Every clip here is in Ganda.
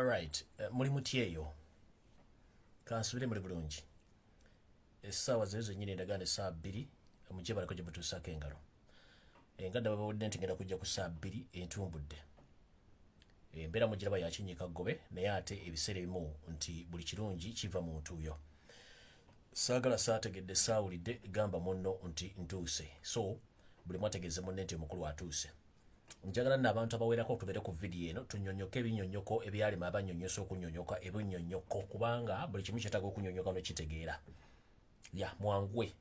Alright, muli mutyeyo. Kansubire muli bulungi. Essaawa zezo nyine ndagane saa 2 mujje balako gye mutuusako engalo. Engadda babawudde nti ngenda kujja ku saa 2 entumbudde. Embeera mugiraba yakinnyika ggobe naye ate ebiseera ebimu nti buli kirungi kiva mu ntuuyo. Saagala saategedde saawulidde gamba munno nti ntuuse. So buli mwategeeze munne nti omukulu atuuse. Njagala n'abantu abawerako tubeere ku vidiyo eno tunnyonnyoke ebinnyonnyoko ebyalema abannyonnyosa okunnyonnyoka ebinnyonnyoko kubanga buli kimu kyetaaga okunnyonnyoka n'okitegeera. Ya mwanguwe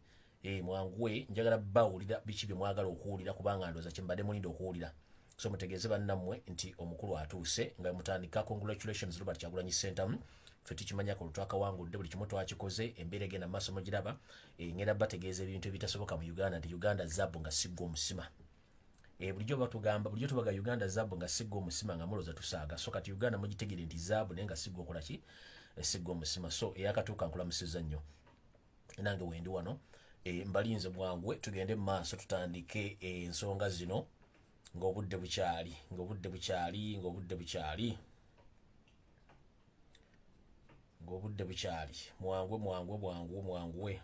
mwanguwe njagala bawulira biki bye mwagala okuwulira kubanga ndooza kye mbadde mulinda okuwulira. So mutegeeze bannammwe nti omukulu atuuse nga mutandika congratulations Robert Kyagulanyi Sentamu. Ffe tukimanyako olutwakawangudde buli kimu twakikoze embeera egenda mu maaso mugiraba ngenda bategeeza ebintu ebitasoboka mu Uganda nti Uganda zabbu nga sigga omusima. Bulijjo batugamba bulijjo tubaga Uganda zabbu nga sigga omusima nga muloza tusaaga. So kati Uganda mugitegere nti zabbu naye nga sigga okola ki sigga omusima. So eyakatuuka nkulamusiza nnyo nange wendi wano mbalinze bwangwe tugende mu maaso tutandike ensonga zino ng'obudde bukyali mwanguwe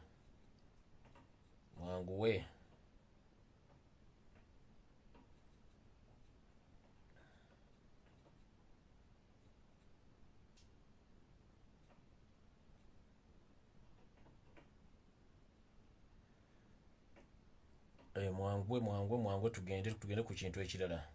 mwanguwe tugende ku kintu ekirala.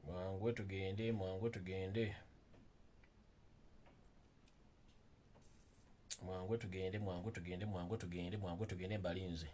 Mwanguwe tugende mbalinze.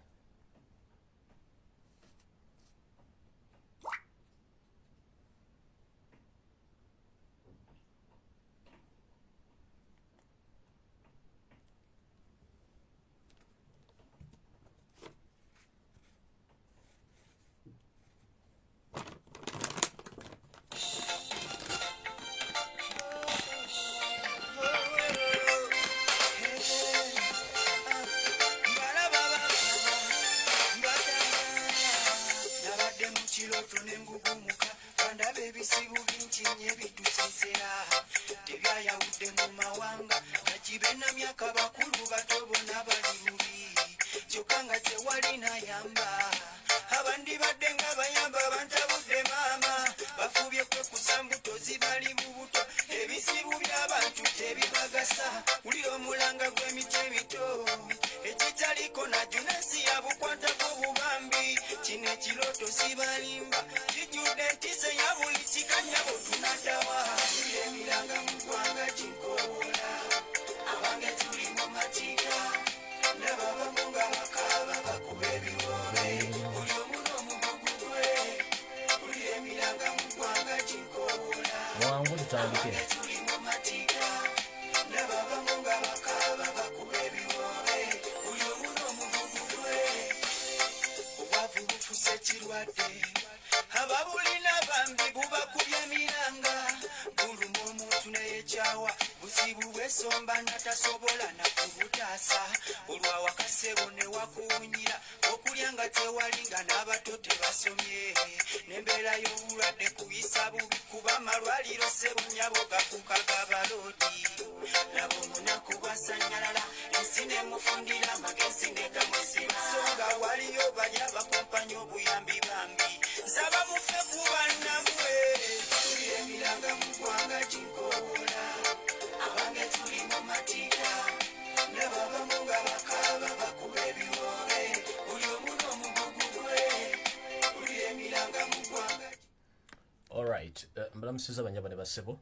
Mbalamusiza banyaba ne basebo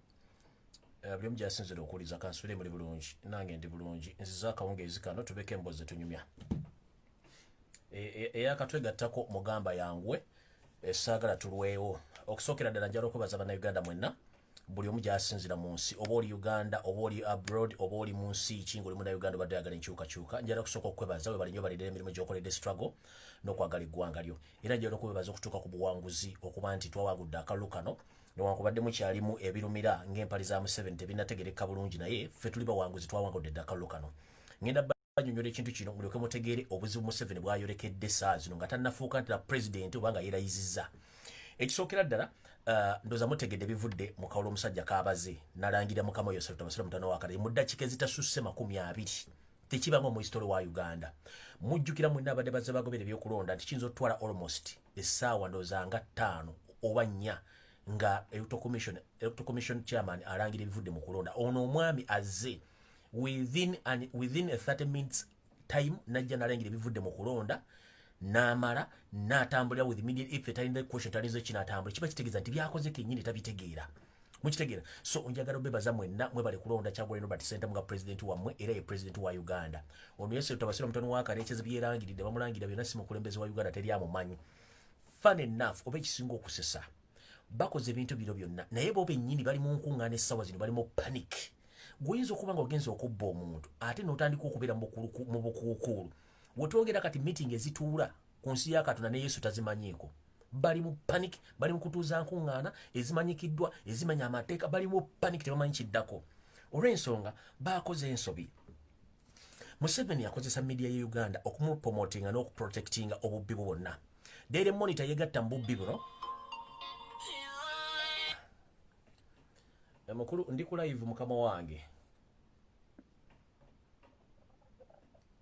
buli omu gyasinzira okuwuliza kansubire muli bulungi nange ndi bulungi nziza akawungeezi kano tubeke emboze tunyumya eyakatwegattako mugamba yangwe saagala tulwewo okusookera ddala njala okubaza bannayuganda mwenna buli omu gyasinzira mu nsi oba oli Uganda oba oli abroad oba oli mu nsi ki ng'oli munnayuganda obadde ayagala enkyukakyuka njala kusooka okwebaza webali nnyo balidde emirimu gy'okoledde struggle n'okwagala eggwanga lyo era njala okwebaza okutuuka ku buwanguzi okuba nti twawagudde akalulu kano newankubadde mukyalimu ebirumira ng'empali za Museveni tebinategereka bulungi naye ffe tuli bawanguzi twawangudde eddakallo kano. Ngenda banyonyola ekintu kino mulyoke mutegeere obuzibu Museveni bwayolekedde saa zino nga tannafuuka nti pulezidenti oba nga yeerayizizza. Ekisookera ddala ndoza mutegedde bivudde mu kawulo omusajja kaabaze nalangira mukama oyo Sultan Basira mutano wakati mu ddakiika ezitasusse 20 tekibamu mu history wa Uganda. Mujjukira mwenna abadde bazze bagobera ebyokulonda nti kiyinza otwala almost essaawa ndoza nga 5 oba 4 nga electoral commission chairman alangira ebivudde mu kulonda. Ono omwami azze within a 30 minutes time najja nalangira ebivudde mu kulonda namala natambulira with immediate effect alina question talizo kinatambula kiba kitegeeza nti byakoze kennyini tabitegeera. Mukitegeera. So njagala obebaza mwenna mwebale kulonda Kyagulanyi Robert Ssentamu nga president wammwe era ye president wa Uganda. Ono Yesu Tabasira mutano waka nekyeze byerangiridde bamulangira byonna si mukulembeze wa Uganda teri amumanyi. Fun enough oba ekisinga okusesa bakoze ebintu biro byonna naye bo bennyini bali mu nkuŋŋaana essaawa zino bali mu panic. Guyinza okuba nga ogenza okubba omuntu ate n'otandika okubeera mu bukuukulu. Wetwogera kati meeting ezituula ku nsi ya Katonda ne Yesu tazimanyiiko. Bali mu panic, bali mu kutuuza nkuŋŋaana ezimanyikiddwa ezimanya amateeka, bali mu panic tebamanyi kiddako. Olw'ensonga baakoze ensobi. Museveni akozesa media ya Uganda okumupromotinga n'okuprotectinga obubbi bwonna. Daily Monitor yegatta mu bubbi buno. Mukulu ndi ku live mukama wange.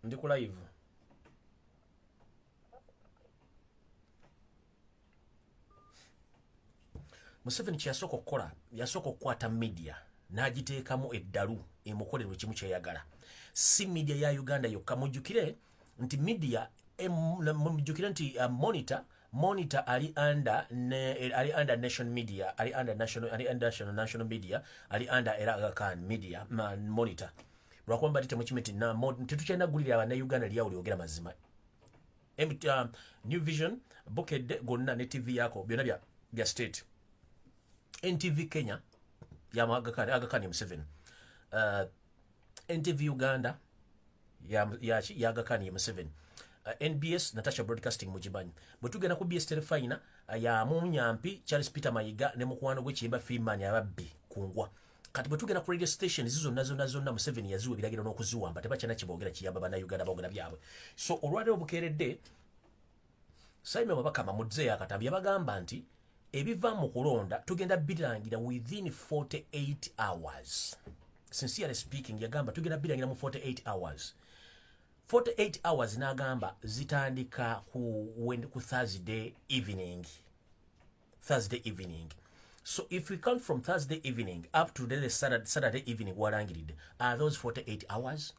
Ndi ku live. Museveni kyasooka okukola yasooka okukwata media n'agiteekamu eddalu emukolerwe kimu kyeyagala. Si media ya Uganda yokka. Mujjukire nti media mujjukire nti Monitor ali under national media, ali under national media, ali under era Aga Khan media Monitor. Lwakuba bati temukimiti na tetukyenda gulira abana Uganda lyawuli ogera mazima. New Vision Bukedde gonna ne TV yako byonna bya state. NTV Kenya ya Aga Khan Museveni. NTV Uganda ya Aga Khan Museveni. NBS Natasha Broadcasting mujibanyi. Bwetugenda ku BS Telefina ya Munyampi Charles Peter Mayiga ne mukwano gwe Kiyimba Freeman ababbi kungwa. Kati bwetugenda ku radio station zizo zonna Museveni yaziwa ebiragiro n'okuziwamba tebakyana kiboogera kiyamba bana Uganda boogera byabwe. So olwaleero bukeeredde Saime Mabakama mudze yakatambi yabagamba nti ebiva mu kulonda tugenda birangira within 48 hours. Sincerely speaking yagamba tugenda birangira mu 48 hours. 48 hours n'agamba zitandika ku Thursday evening. So if we count from Thursday evening up to the Saturday evening warangiridde, are those 48 hours?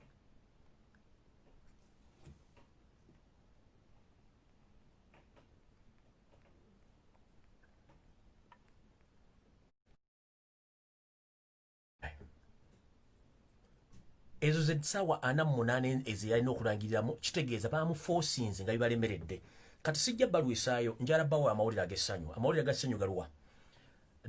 Ezo z'essaawa 48 eziyalina okulangiriramu kitegeeza baamuforcinze nga bibalemeredde. Kati sijja balwisaayo njala bawa amawulire ag'essanyu. Amawulire ag'essanyu galuwa?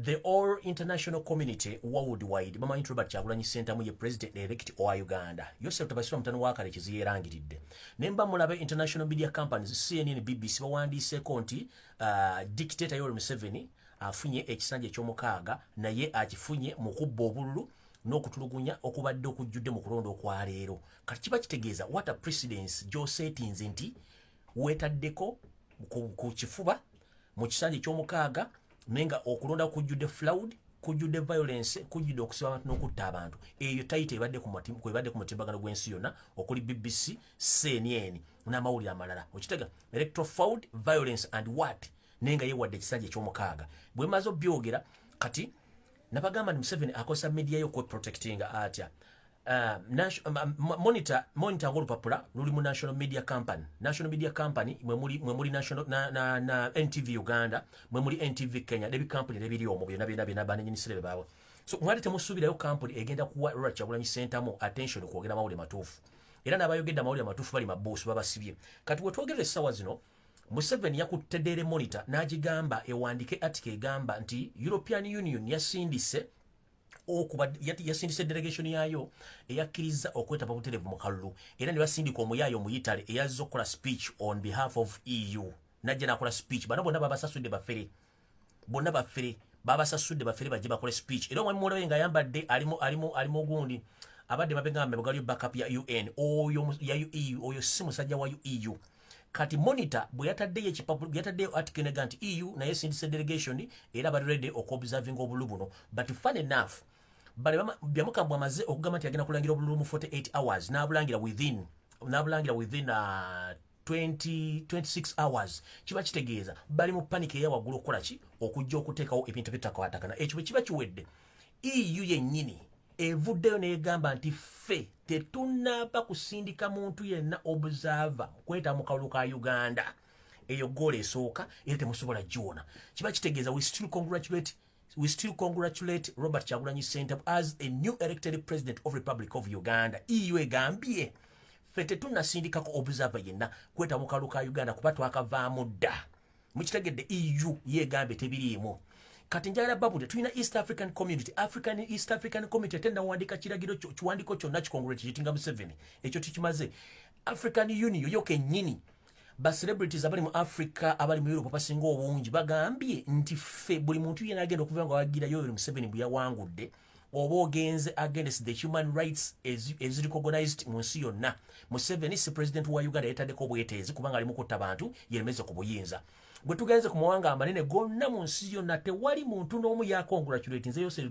The all international community worldwide bamanyi Robert Kyagulanyi Ssentamu ye president elect owa Uganda. Yosef Tabasira mutano wakale kiziyerangiridde. Nemba mulabe international media companies CNN, BBC bawandiiseeko nti dictator Yoweri Museveni afunye ekisanja eky'omukaaga naye akifunye mu kubba obululu n'okutulugunya okubadde okujjudde mu kulonda okwa leero. Kati kiba kitegeeza what a precedence gy'oseetinze nti weetaddeko ku kifuba mu kisanja eky'omukaaga nenga okulonda kujjudde fraud, kujjudde violence, kujjudde okusiba abantu n'okutta abantu. Eyo tayita ebadde ku mutimbagano gw'ensi yonna okuli BBC, CNN n'amawulire amalala. Okitega electoral fraud, violence and what? Nenga yewadde ekisanja eky'omukaaga. Bwe maze obyogera kati nabagamba ni Museveni akosa media yo ko protecting atya. Monitor ng'olupapula luli mu national media company. National media company mwe muli national na NTV Uganda, mwe muli NTV Kenya, debi company lebiri omwo byonna banenyinisire bawe. So mwali temusuubirayo company egenda kuwa Robert Kyagulanyi Ssentamu attention kwogera mawulire matuufu. Era n'abayogedde mawulire matuufu bali mabosi babasibye. Kati wetwogerera essaawa zino Museveni yakutte Daily Monitor n'agigamba ewandike article egamba nti European Union yasindise delegation yayo eyakkiriza okwetaba butereevu mu kalulu era ne basindika omuyaayo mu Italy eyazza okukola speech on behalf of EU. Najja n'akola speech bano bonna babasasudde bafere. Bonna bafere baba sasudde bafere baje bakole speech era omwami mulaba nga yambadde alimo gundi abadde babenga mbegali backup ya UN oyo ya EU oyo si musajja wa EU kati monitor bwe yatadde ekipapu yatadde article negant EU na yesindise delegation era bali ready okobserving obulu buno but fun enough bali byamukambwa amaze okugamba nti agenda kulangira obulu mu 48 hours nabulangira within 26 hours kiba kitegeeza bali mu panic ya wagulu okola ki okujja okuteekawo ebintu bitakwatagana ekyo bwe kiba kiwedde EU yennyini evuddeyo negamba nti ffe tetunaba kusindika muntu yenna observer kweta mu kalulu ka Uganda eyo goal esooka era temusobola giwona kiba kitegeeza we still congratulate Robert Kyagulanyi Ssentamu as a new elected president of Republic of Uganda. EU egambye ffe tetunnasindikako observer yenna kweta mu kalulu ka Uganda kuba twakavaamu dda mukitegedde EU yegambye tebiriimu kati njagala babude tulina East African Community East African Community tenda wandika kiragiro kiwandiko kyonna kikongratulatinga Museveni ekyo tukimaze African Union yoke nyini ba celebrities abali mu Africa abali mu Europe basinga obungi bagambye nti ffe buli muntu yena agenda okuva nga wagira Yoweri Museveni bwe yawangudde oba ogenze against the human rights as recognized mu nsi yonna Museveni si president wa Uganda yetaddeko obweteezi kubanga ali mu kutta bantu yeremeze ku buyinza bwe tugenze ku mawanga amanene gonna mu nsi yonna tewali muntu n'omu yakongratulate nze yose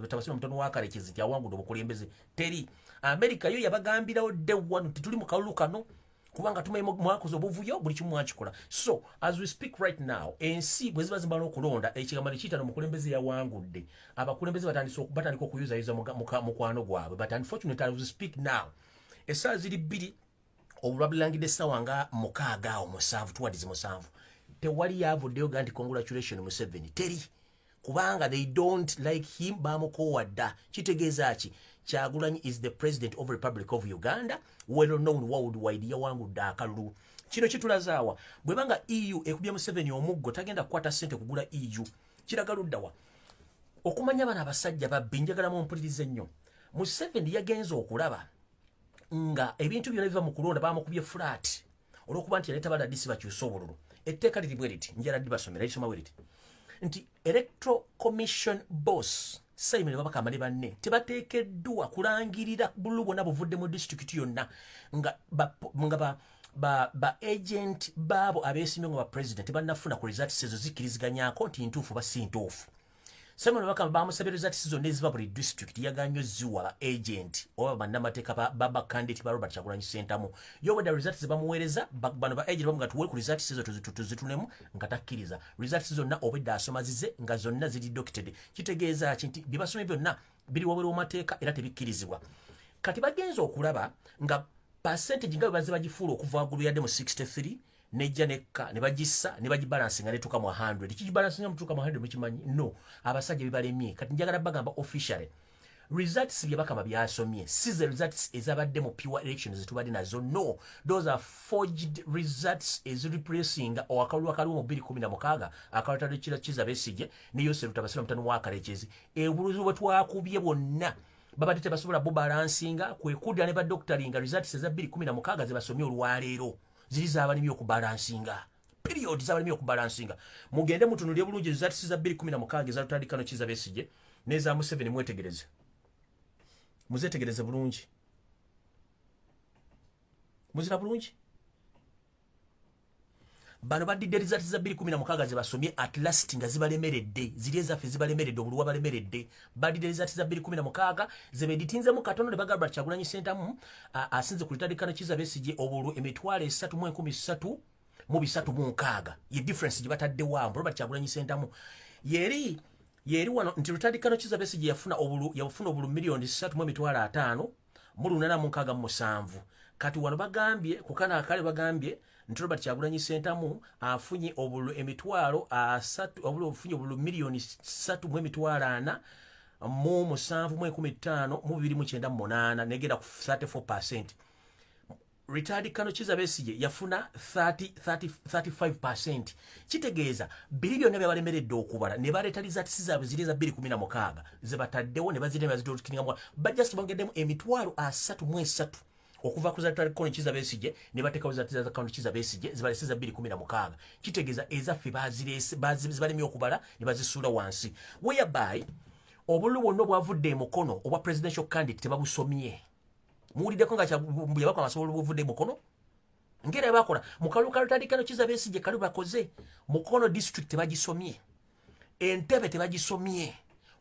tabasira mutono wa Karekezi nti awangudde obukulembeze teri America yo yabagambirawo de wano tituli mu kalulu kano kubanga tumaye mwakoze obuvuyo buli kimu mwakikola so as we speak right now ensi bwe ziba zimbala okulonda ekigamba ekiyitano mukulembeze yawangudde abakulembeze batandika okuyuzayiza mukwano gwabwe but unfortunately as we speak now essaawa ziri bbiri obulwabulangidde essaawa nga mukaaga awo musanvu tuwadizi musanvu tewali yavuddeyo ga nti congratulation Museveni teri kubanga they don't like him bamukowadda kitegeeza ki Kyagulanyi is the president of Republic of Uganda well known worldwide yawangudde akalulu kino kitulazaawa bwebanga EU ekubye Museveni omuggo tagenda kukwata ssente kugula EU kiragaluddawa okumanya bana abasajja babbi njagala mumpulirize nnyo Museveni yagenza okulaba nga ebintu byonna biva mu kulonda bamukubye flat olwokuba nti yaleeta baladisi bakyusa obululu etteeka liri bwe liti njala ddi basomera lisoma bwe liti nti Electoral Commission boss Simon babakama ne banne tebateekeddwa kulangirira bululu bwonna buvudde mu district yonna nga ba agent baabo abeesimye nga ba president tebannafuna ku results ezo zikkiriziganyako nti ntuufu ba si ntuufu Simon babakama bamusabye results zonna eziva buli district yagannyo ziwa ba agent oba bannamateeka baba candidate ba Robert Kyagulanyi Ssentamu yo weda results zebamuweereza bano ba agent bamu nga tuwe ku results ezo tuzitunemu nga takkiriza results zonna obedda asomazize nga zonna ziri doctored kitegeeza nti bye basomye byonna biri wabweru w'amateeka era tebikkirizibwa kati bagenza okulaba nga percentage nga baze bagifuula okuva waggulu yadde mu 63 nejja nekka ne bagissa ne bagibalansinga netuuka mu 100 kigibalansinga mutuuka mu 100 mukimanyi no abasajja bibalemye kati njagala bagamba officially results bye bakama byasomye si the results ezabadde mu pure elections zitubadde nazo no those are forged results replacing akalulu akaliwo mu 2016 akawatadde Kiza Besigye ne Yose Lutabasira mutano wa Karekezi ebuluzu bwe twakubye bonna babadde tebasobola bubalansinga kwekudda ne ba doctoringa results eza 2016 ze basomye olwaleero ziri z'abalimi okubalansinga period z'abalimi okubalansinga mugende mutunulye bulungi results za 2016 ezalutandikano Kiza Besigye neza Museveni mwetegereze muzetegereze bulungi muzira bulungi bano badidde results za 2016 ze basomye at last nga zibalemeredde ziri ezaffe zibalemeredde obuluwa balemeredde badidde results za 2016 ze beditinzemu katono ne bagamba Kyagulanyi Ssentamu asinze ku litandikano Kiza Besigye obulu emitwalo 313 mu 306 ye difference gye batadde wa Robert Kyagulanyi Ssentamu yeri wano nti litandikano Kiza Besigye yafuna obulu miliyoni 3.5 mu 867 kati wano bagambye kukana akale bagambye nti Robert Kyagulanyi Ssentamu afunye obulu emitwalo 3 obulu ofunye obulu miliyoni 3.4 mu 7.15 mu 298 negera ku 34%. Retardikano Kiza Besigye yafuna 35%. Kitegeeza billion ne balemeredde okubala ne baletaliza tisiza ziriza 216 ze bataddewo ne bazire bazitokininga bajja sibongedemu emitwalo 33 okuva ku za Kono Kiza Besigye ne bateekawo za Kono Kiza Besigye zibalesiza 2016 kitegeeza ezaffe zibalemye okubala ne bazisuula wansi whereby obululu bwonna obwavudde Mukono obwa presidential candidate tebabusomye muwuliddeko nga Lumbuye bakola amasomo obuvudde Mukono ngera bakola mu kalulu Kano Kiza Besigye kalu bakoze Mukono district tebagisomye Entebbe tebagisomye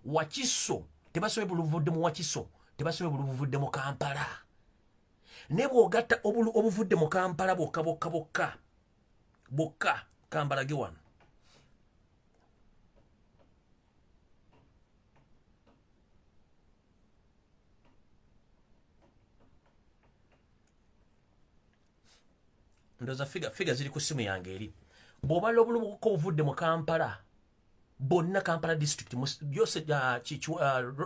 Wakiso tebasomye buluvudde mu Wakiso tebasomye buluvudde mu Kampala ne bw'ogatta obuvudde mu Kampala bokka Kampala ge wano ndoza figa ziri ku simu yange eri bw'obala obululu obuvudde mu Kampala bonna Kampala district byose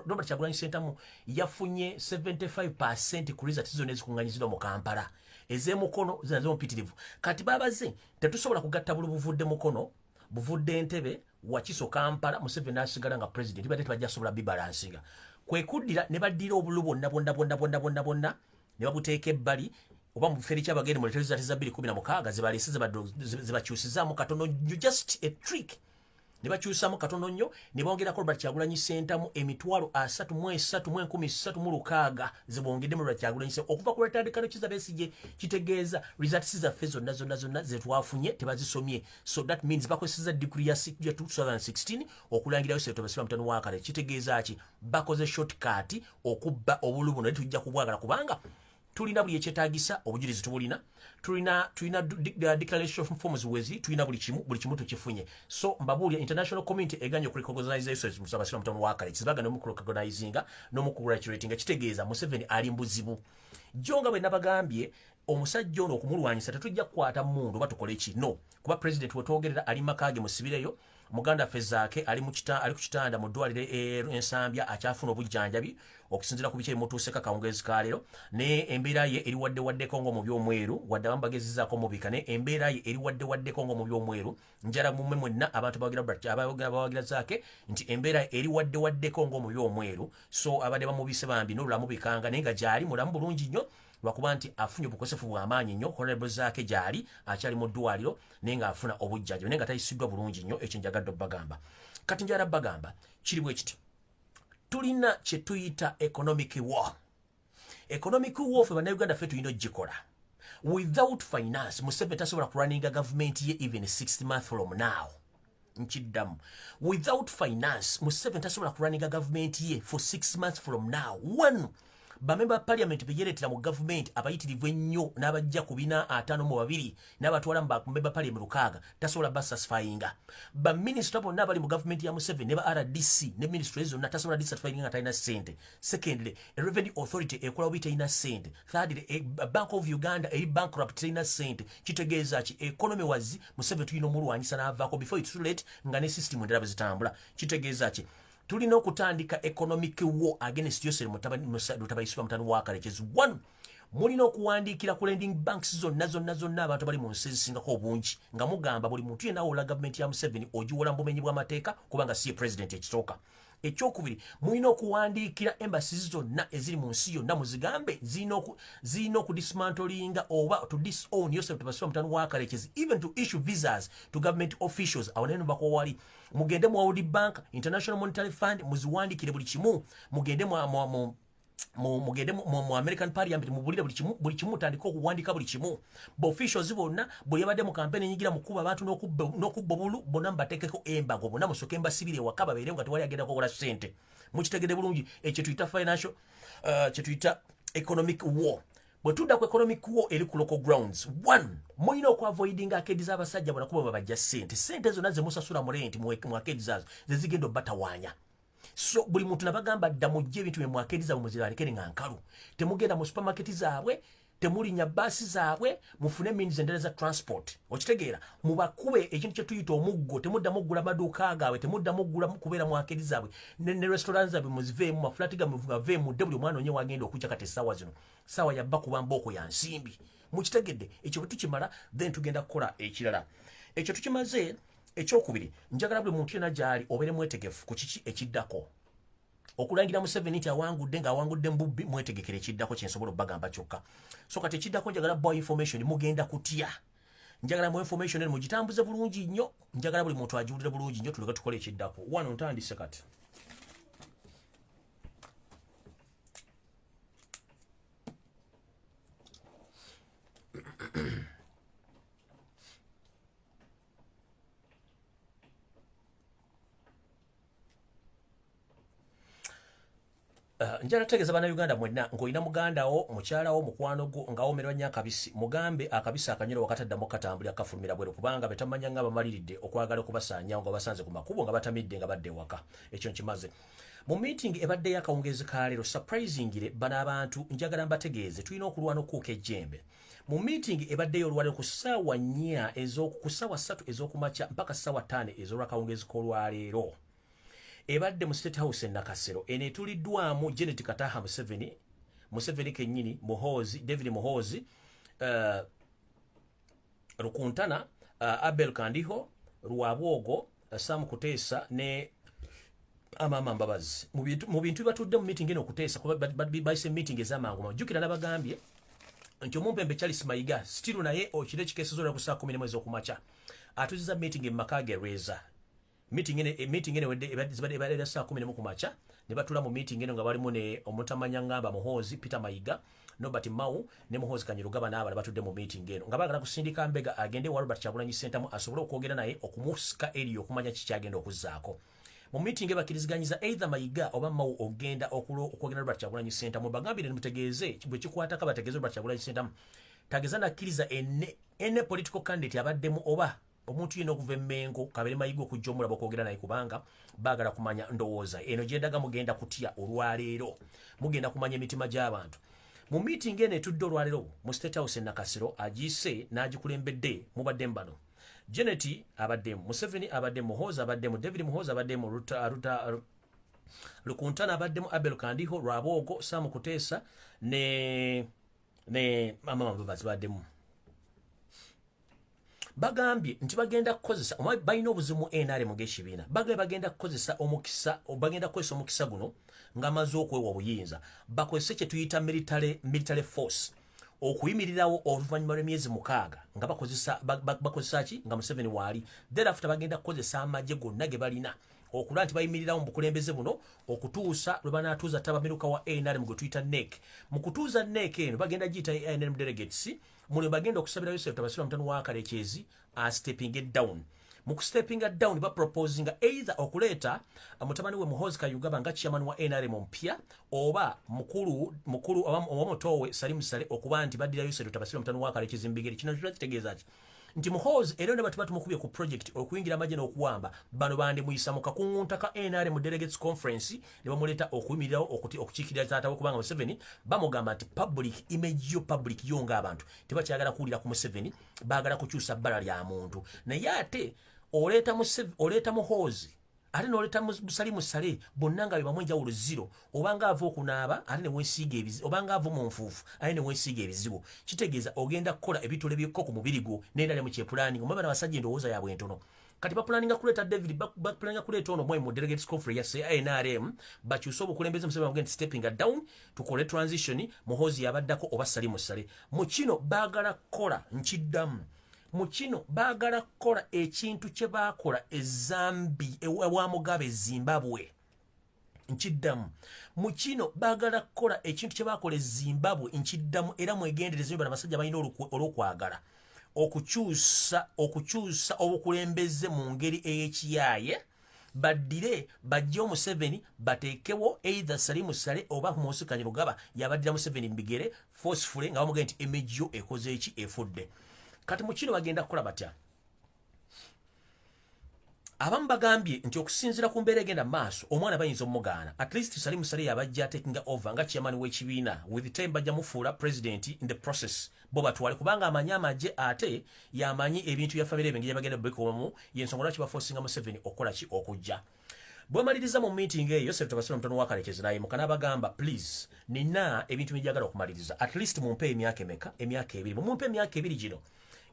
Robert Kyagulanyi Ssentamu yafunye 75% ku result zonna ezikunganyizibwa mu Kampala ez'Emukono zinazo mpitirivu kati babaze tetusobola kugatta bulu buvudde Mukono buvudde Entebbe Wakiso Kampala Museveni asigala nga president bade tebajjasobola bibalansinga kwe kuddira ne baddira obulu bonna ne babuteeka ebbali oba mu feri kyabagende mu letero za 2016 zibakyusizaamu katono just a trick ne bakyusamu katono nnyo ne bongerako Robert Kyagulanyi Ssentamu emitwalo 33,36 zibongedde mu Robert Kyagulanyi Ssentamu okuva ku Kano Kiza Besigye kitegeeza results zaffe zonna zetwafunye tebazisomye so that means bakozesa degree ya 2016 okulangira yose tebasima mutano wakale kitegeeza ki bakoze shortcut okubba obulu buno tujja kubwagala kubanga tulina buli ekyetaagisa obujulizi tubulina tulina declaration forms wezi tulina buli kimu tukifunye so mbabuulya international community eganye okurecognize issues musabasira mutamu wakale kizibaga n'omukurecognizinga n'omukugratulatinga kitegeeza Museveni ali mbuzibu jonga bwe nabagambye omusajja ono okumulwanyisa tetujja kukwata mundu batukole ki no kuba president wetwogerera ali makage musibireyo muganda fezaake ali ku kitanda mu ddwaliro ensambya akyafuna obujjanjabi okusinzira ku bice mutuuseka kawungezi kalero ne embeera ye eri wadde kongo mu byomweru wadde abambagezizaako mubika ne embeera ye eri wadde kongo mu byomweru njala mumme mwenna abantu bawagira zaake nti embeera eri wadde kongo mu byomweru so abadde bamubise bambi n'olulamubikanga naye nga gyali mulamu bulungi nnyo lwakuba nti afunye obukosefu bw'amaanyi nnyo honorable zaake gyali akyali mu ddwaliro naye ng'afuna obujjanjabi naye nga tayisiddwa bulungi nnyo ekyo njagadde obbagamba kati njala bagamba kiri bwe kiti tulina kye tuyita economic war ffe bannayuganda ffe tulina ogikola without finance Museveni tasobola kurunninga gavumenti ye even 6 months from now nkiddamu without finance Museveni tasobola kurunninga gavumenti ye for 6 months from now one bamemba parliament beyeretera mu government abayitirivu ennyo n'abajja ku 452 n'abatwala mbamemba parliament 6 tasobola basatisfyinga ba minister bonna bali mu government ya Museveni ne ba RDC ne ministry zonna tasobola dissatisfyinga nga talina sente secondly a revenue authority ekola obita ina sente thirdly a bank of Uganda a bankrupt ina sente kitegeeza ki economy wazi Museveni tulina omulwanyisa n'avaako before it's too late nga ne system endala zitambula kitegeeza ki tulina okutandika economic war against yose lutabayisibwa mutano wakale kyezi one mulina okuwandiikira ku lending banks zonna abantu bali mu nsi ezisingako obungi nga mugamba buli muntu yenna awola gavumenti ya Museveni ogiwola mu bumenyi bw'amateeka kubanga si ye president ekisooka ekyokubiri mulina okuwandiikira embassies zonna eziri mu nsi yonna muzigambe zirina okudismantlinga oba to disown yose tubasibwa mutano wakale kyezi even to issue visas to government officials awanene bakowali mugende mu World Bank International Monetary Fund muziwandikire buli kimu mugende mu American Parliament mubulire buli kimu tandika okuwandika buli kimu bo officials bonna bwe yabadde mu campaign enyigira mu kuba abantu n'okubba bulu bonna mbateekeko embago bonna musoke mbasibire waka babeere nga tewali agenda kukola ssente mukitegede bulungi ekyo tuyita financial kye tuyita economic war bwe tudda ku economic war eri ku local grounds one mulina okuavoidinga akedi z'abasajja bona kuba babajja ssente zonna zemusasula mu renti mu akedi zaazo zezigenda obbatawaanya so buli muntu nabagamba dda mujje ebintu mu akedi zaabwe muziralekere nga nkalu temugenda mu supermarket zaabwe temulinya baasi zaabwe mufune means endala za transport okitegeera mubakube ekintu kye tuyita omuggo temuddamu oggula maduuka gaabwe temuddamu oggula kubeera mu akedi zaabwe ne restaurant zaabwe muziveemu mafulati gammwe gaveemu dde buli omwana onye wagenda okujja kati essaawa zino ssaawa yabba kuba mbooko ya nsimbi mukitegedde ekyo bwe tukimala then tugenda kukola ekirala ekyo tukimaze ekyokubiri njagala buli muntu yena gyali obeere mwetegefu ku kiki ekiddako okulangira Museveni nti awangudde ng'awangudde mbubbi mwetegekere ekiddako kyensobola obbagamba kyokka so kati ekiddako njagala boy information mugenda kutya njagala mu information eno mugitambuze bulungi nnyo njagala buli muntu agiwulire bulungi nnyo tuleke tukole ekiddako wano ntandise kati njala tegeza bana Uganda mwenna ngoina mugandawo mukyalawo mukwano gwo ngawomerwa nnyo akabisi mugambe akabisi akanyoro wakataddamu katambulira kafulumira bwero kubanga betamanya nga bamaliridde okwagala okubasaanya nga basanze ku makubo nga batamidde nga badde waka ekyo nkimaze mu meeting ebadde yakawungezi kalero surprisingire bana abantu njagala mbategeeze tulina okulwana okuuka ejjembe mu meeting ebadde olwalero ku ssaawa 4 ku ssaawa 3 ez'okumakya mpaka ssaawa 5 ez'olwakawungezi k'olwaleero ebadde mu State House Nakasero ene tuliddwamu Janet Kataha Museveni kennyini Muhoozi David Muhoozi Rukuntana Abel Kandiho Lukwaago Sam Kuteesa ne Amama Mbabazi mu bintu batudde mu meeting eno Kuteesa kuba bayise meeting ez'amangu majjukira n'abagambye nti omumpembe Charles Mayiga still naye okire kikeeso zola ku saa 10 mwezi okumakya atuziza meeting e Makage Reza meeting ene ebadde saa 10 kumakya ne batula mu meeting eno nga balimu ne omutamanya ngamba Muhoozi Peter Mayiga Nobert Mau ne Muhoozi Kanyirugaba n'abala batudde mu meeting eno nga bagala kusindika Mbega agende wa Robert Kyagulanyi Center mu asobole okwogera naye okumusika eri okumanya kiki kyagenda okuzzaako mu meeting bakiriziganyiza either Mayiga oba Mau ogenda okwogera Robert Kyagulanyi Center mu bagambire ne mutegeeze bwe kikwataka bategeeze Robert Kyagulanyi Center tageza nakkiriza ene political candidate abaddemu oba omuntu yino okuva Mengo kabere Mayiga okujja omulaba okwogera naye kubanga bagala kumanya ndowooza eno gyendaga mugenda kutya olwaleero mugenda kumanya emitima gy'abantu mu meeting eno etudde olwaleero mu State House Nakasero agiise n'agikulembedde mubadde mbano Janet abaddemu Museveni abaddemu Muhoozi abaddemu David Muhoozi abaddemu Rukuntana abaddemu Abel Kandiho Lukwaago Sam Kuteesa ne Amama Mbabazi baddemu bagambye nti bagenda kukozesa balina obuzimu NRM ng'ekibiina bagenda kukozesa omukisa guno ng'amaze okwewa obuyinza bakozese kye tuyita military force okuyimirirawo oluvannyuma lw'emyezi 6 nga bakozesa ki nga Museveni waali thereafter bagenda kukozesa amagye gonna ge balina okulaba nti bayimirirawo mu bukulembeze buno okutuusa lwe banaatuuza tabamiruka wa NRM gwe tuyita NEC mu kutuuza NEC eno bagenda giyita NRM delegates muli bagenda okusabira Yosef Tabasira mutano wa Kalekezi stepping it down mu stepping it down ba proposing either okuleeta mutabani we Muhoozi Kayugaba nga chairman wa NRM mpya oba mukulu omutowe Salimu Sale okuba nti badira Yosef Tabasira mutano wa Kalekezi mbigeri kino kitegeeza ati nti Muhoozi era ne batubatu mukubye ku project okuyingira amaje n'okuwamba bano bande muyisa mu kakunguntaka NRM delegates conference ne bamuleeta okuyimirirawo okukiikirira taata we kubanga Museveni bamugamba nti public image yo public yo ng'abantu tebakyagala kuwulira ku Museveni baagala kukyusa bbala lya muntu naye ate oleeta Muhoozi ate n'oleeta Salimu Sale bonna nga bebamu enjawulo zero obanga ava okunaaba ate ne weesiiga ebizibu obanga ava mu nfuufu ate ne weesiiga ebizibu kitegeeza ogenda kukola ebitole by'ekko ku mubiri gwo n'endala mu kyepulaninga omaba n'abasajja endowooza yaabwe entono kati bapulaninga kuleeta David bapulaninga kuleeta ono mwe mu delegates conference ya NRM bakyuse obukulembeze Museveni bagenda nti stepping down tukole transition Muhoozi yabaddako oba Salimu Sale mu kino baagala kukola nkiddamu mu kino baagala kukola ekintu kye baakola ezambi ewa Mugabe Zimbabwe nkiddamu mu kino baagala kukola ekintu kye baakola Zimbabwe nkiddamu era mwegendereze bano abasajja balina olw'okwagala okukyusa obukulembeze mu ngeri ey'ekiyaaye baddire bajje Museveni bateekewo either Salimu Sale oba Muhoozi Kanyirugaba yabaddira Museveni mbigere forcefully nga bamugenda nti image yo ekoze eki efudde kati mu kino bagenda kukola batya abamu bagambye nti okusinziira ku mbeera egenda maaso omwana bayinza omugaana at least Salimu Sale yabajja takinga over nga chairman w'ekibiina with the time bajja mufuula president in the process bo batwale kubanga amanyi amagye ate yamanyi ebintu bya famire ebengeri bagenda bekomu yensonga lwaki baforcinga Museveni okukola ki okujja bwemaliriza mu meeting eyo Yosef Tabasira mutano wa Kalekezi naye mukana bagamba please nina ebintu bijagala okumaliriza at least mumpe emyaka emeka emyaka 2 mumpe emyaka 2 gino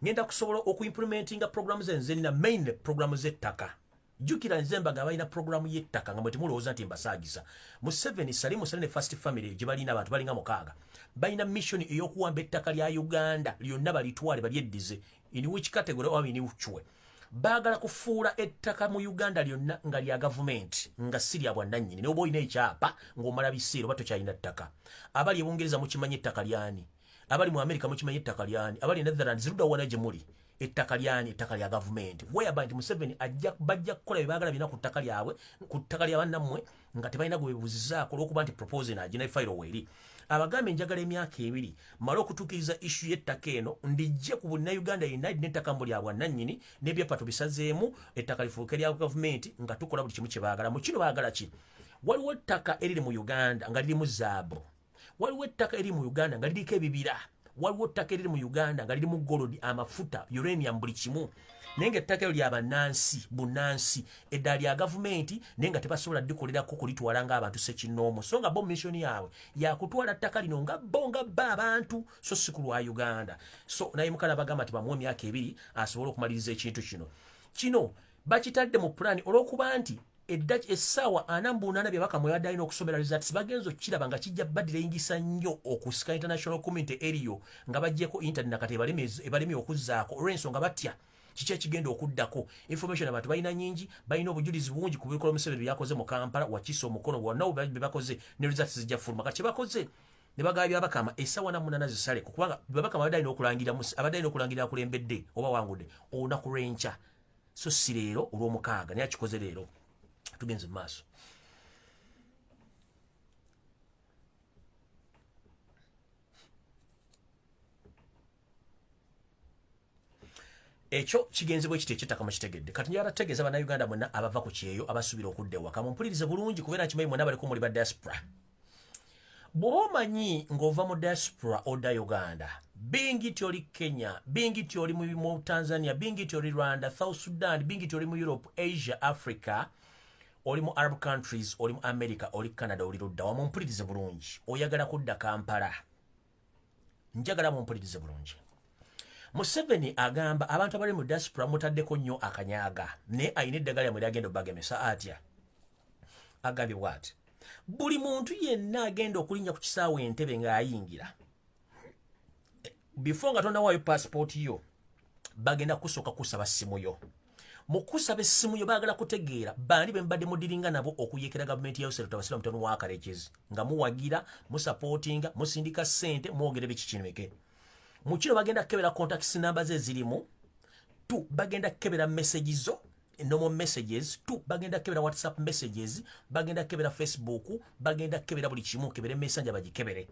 ngenda kusobola okuimplementinga programs enzeni na main programs z'ettaka jukira nzembaga balina programu yettaka nga mwetimulowooza nti mbasagisa Museveni Salimu ne First Family gye balina abantu balinga mukaaga balina mission ey'okuwamba ettaka lya Uganda lyonna balitwale balyeddize in which category or in which way baagala kufuula ettaka mu Uganda lyonna nga lya gavumenti nga si lya bwannannyini n'oba olina ekyapa ng'omala biseera oba tokyalina ttaka abali ebungereza mukimanyi ettaka lyani abali mu Amerika mukimanyi ettaka lyani abali Netherlands ludda wana gye muli ettaka lyani ettaka lya gavumenti whereby nti Museveni bajja kukola bye baagala bina ku ttaka lyabwe ku ttaka lya bannammwe nga tebalina gwe beebuuzizaako olw'okuba nti propose naagina fayiro weeri abagambe njagala emyaka ebiri mala okutuukiriza ishu y'ettaka eno ndijje ku Bunnayuganda yenna alina ettaka mbu lya bwannannyini n'ebyapa tubisazeemu ettaka lifuuke lya gavumenti nga tukola buli kimu kye baagala mu kino baagala ki waliwo ettaka eriri mu Uganda nga lirimu zaabu waliwo ettaka eriri mu Uganda nga liriko ebibira waliwo ettaka eriri mu Uganda nga lirimu golodi amafuta uranium buli kimu naye ng'ettaka eryo lya bannansi bunnansi eddala lya gavumenti naye nga tebasobola ddikolerako kulitwala ng'abantu sekinnoomu so nga bo missoni yaabwe yakutwala ttaka lino nga bo nga bba abantu so si ku lwa Uganda so naye mukala bagamba nti bamuwa emyaka ebiri asobole okumaliriza ekintu kino bakitadde mu pulaani olw'okuba nti essaawa 48 bye bakamwebadde alina okusomera results bagenza okukiraba nga kijja badirayingisa nnyo okusika international community eriyo nga baggyeko internet nakati ebalemi okuzzaako olw'ensonga batya kiki ekigenda okuddako information abantu balina nyingi balina obujulizi bungi ku bikolwa Museveni byakoze mu Kampala wakiisa omukono bwonna bye bakoze ne results zijja fuluma kati bakoze ne bagabya bakama essaawa 8 zisale kubanga babakama abadde alina okulangira akulembedde oba wangudde olunaku lw'enkya so si leero olw'omukaaga naye akikoze leero tugenze maaso ekyo kigenze bwe kiti ekyettaka mukitegedde kati njagala tutegeeza bannayuganda mwenna abava ku kyeyo abasuubira okudda ewaka mumpulirize bulungi kubeera kimanyi mwenna baliko muli ba diaspora bw'oba omanyi ng'ova mu diaspora odda Uganda bingi ti oli Kenya bingi ti oli mu Tanzania bingi ti oli Rwanda South Sudan bingi ti oli mu Europe Asia Africa oli mu Arab countries oli mu America oli Canada oli ludda wamumpulirize bulungi oyagala kudda Kampala njagala mumpulirize bulungi Museveni agamba abantu abali mu diaspora mutaddeko nnyo akanyaaga ne ayina eddagala yamwe lyagenda obagemesa atya agambye bw'ati buli muntu yenna agenda okulinnya ku kisaawe entebe ng'ayingira before nga tonnawaayo passport yo bagenda kusooka kusaba ssimu yo mu kusaba essimu yo baagala kutegeera bandi be mbadde mudiringa nabo okuyekera gavumenti ya Usero tabasira mutono wa Karekezi nga muwagira musupportinga musindika ssente mwogere bikikinimeke mu kino bagenda kebera contacts number ze zirimu tu bagenda kebera messages zo normal messages tu bagenda kebera WhatsApp messages bagenda kebera Facebook bagenda kebera buli kimu kebere messenger bagikebere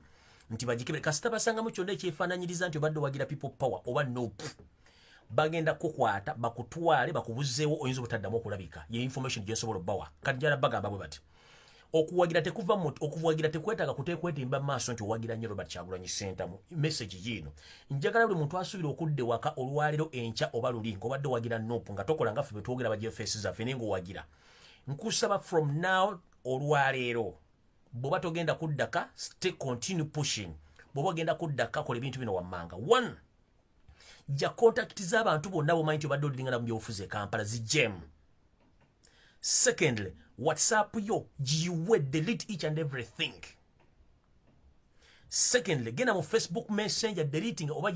nti bagikebere kasita basanga mu kyonna ekyefaananyiriza nti obadde wagira people power oba nope bagenda kukwata bakutwale bakubuzeewo oyinza obutaddamu okulabika ye information gyensobola obbawa kati njala bagamba bwe bati okuwagira tekuva mu okuwagira tekwetaaga kuteekwetimba maaso nti owagira nnyo Robert Kyagulanyi Center mu message yino njagala buli muntu asuubira okudde waka olwaleero enkya oba luli ng'obadde wagira nope nga tokola ngaffe bwe twogera bajja faces zaffe naye ng'owagira nkusaba from now olwaleero bw'oba togenda kuddaka stay continue pushing bw'oba ogenda kuddaka kola ebintu bino wammanga 1 ja contact z'abantu bonna bomanyi nti obadde olingana mu byobufuzi e Kampala zijjemu secondly WhatsApp yo giwe delete each and everything secondly genda mu Facebook messenger deleting oba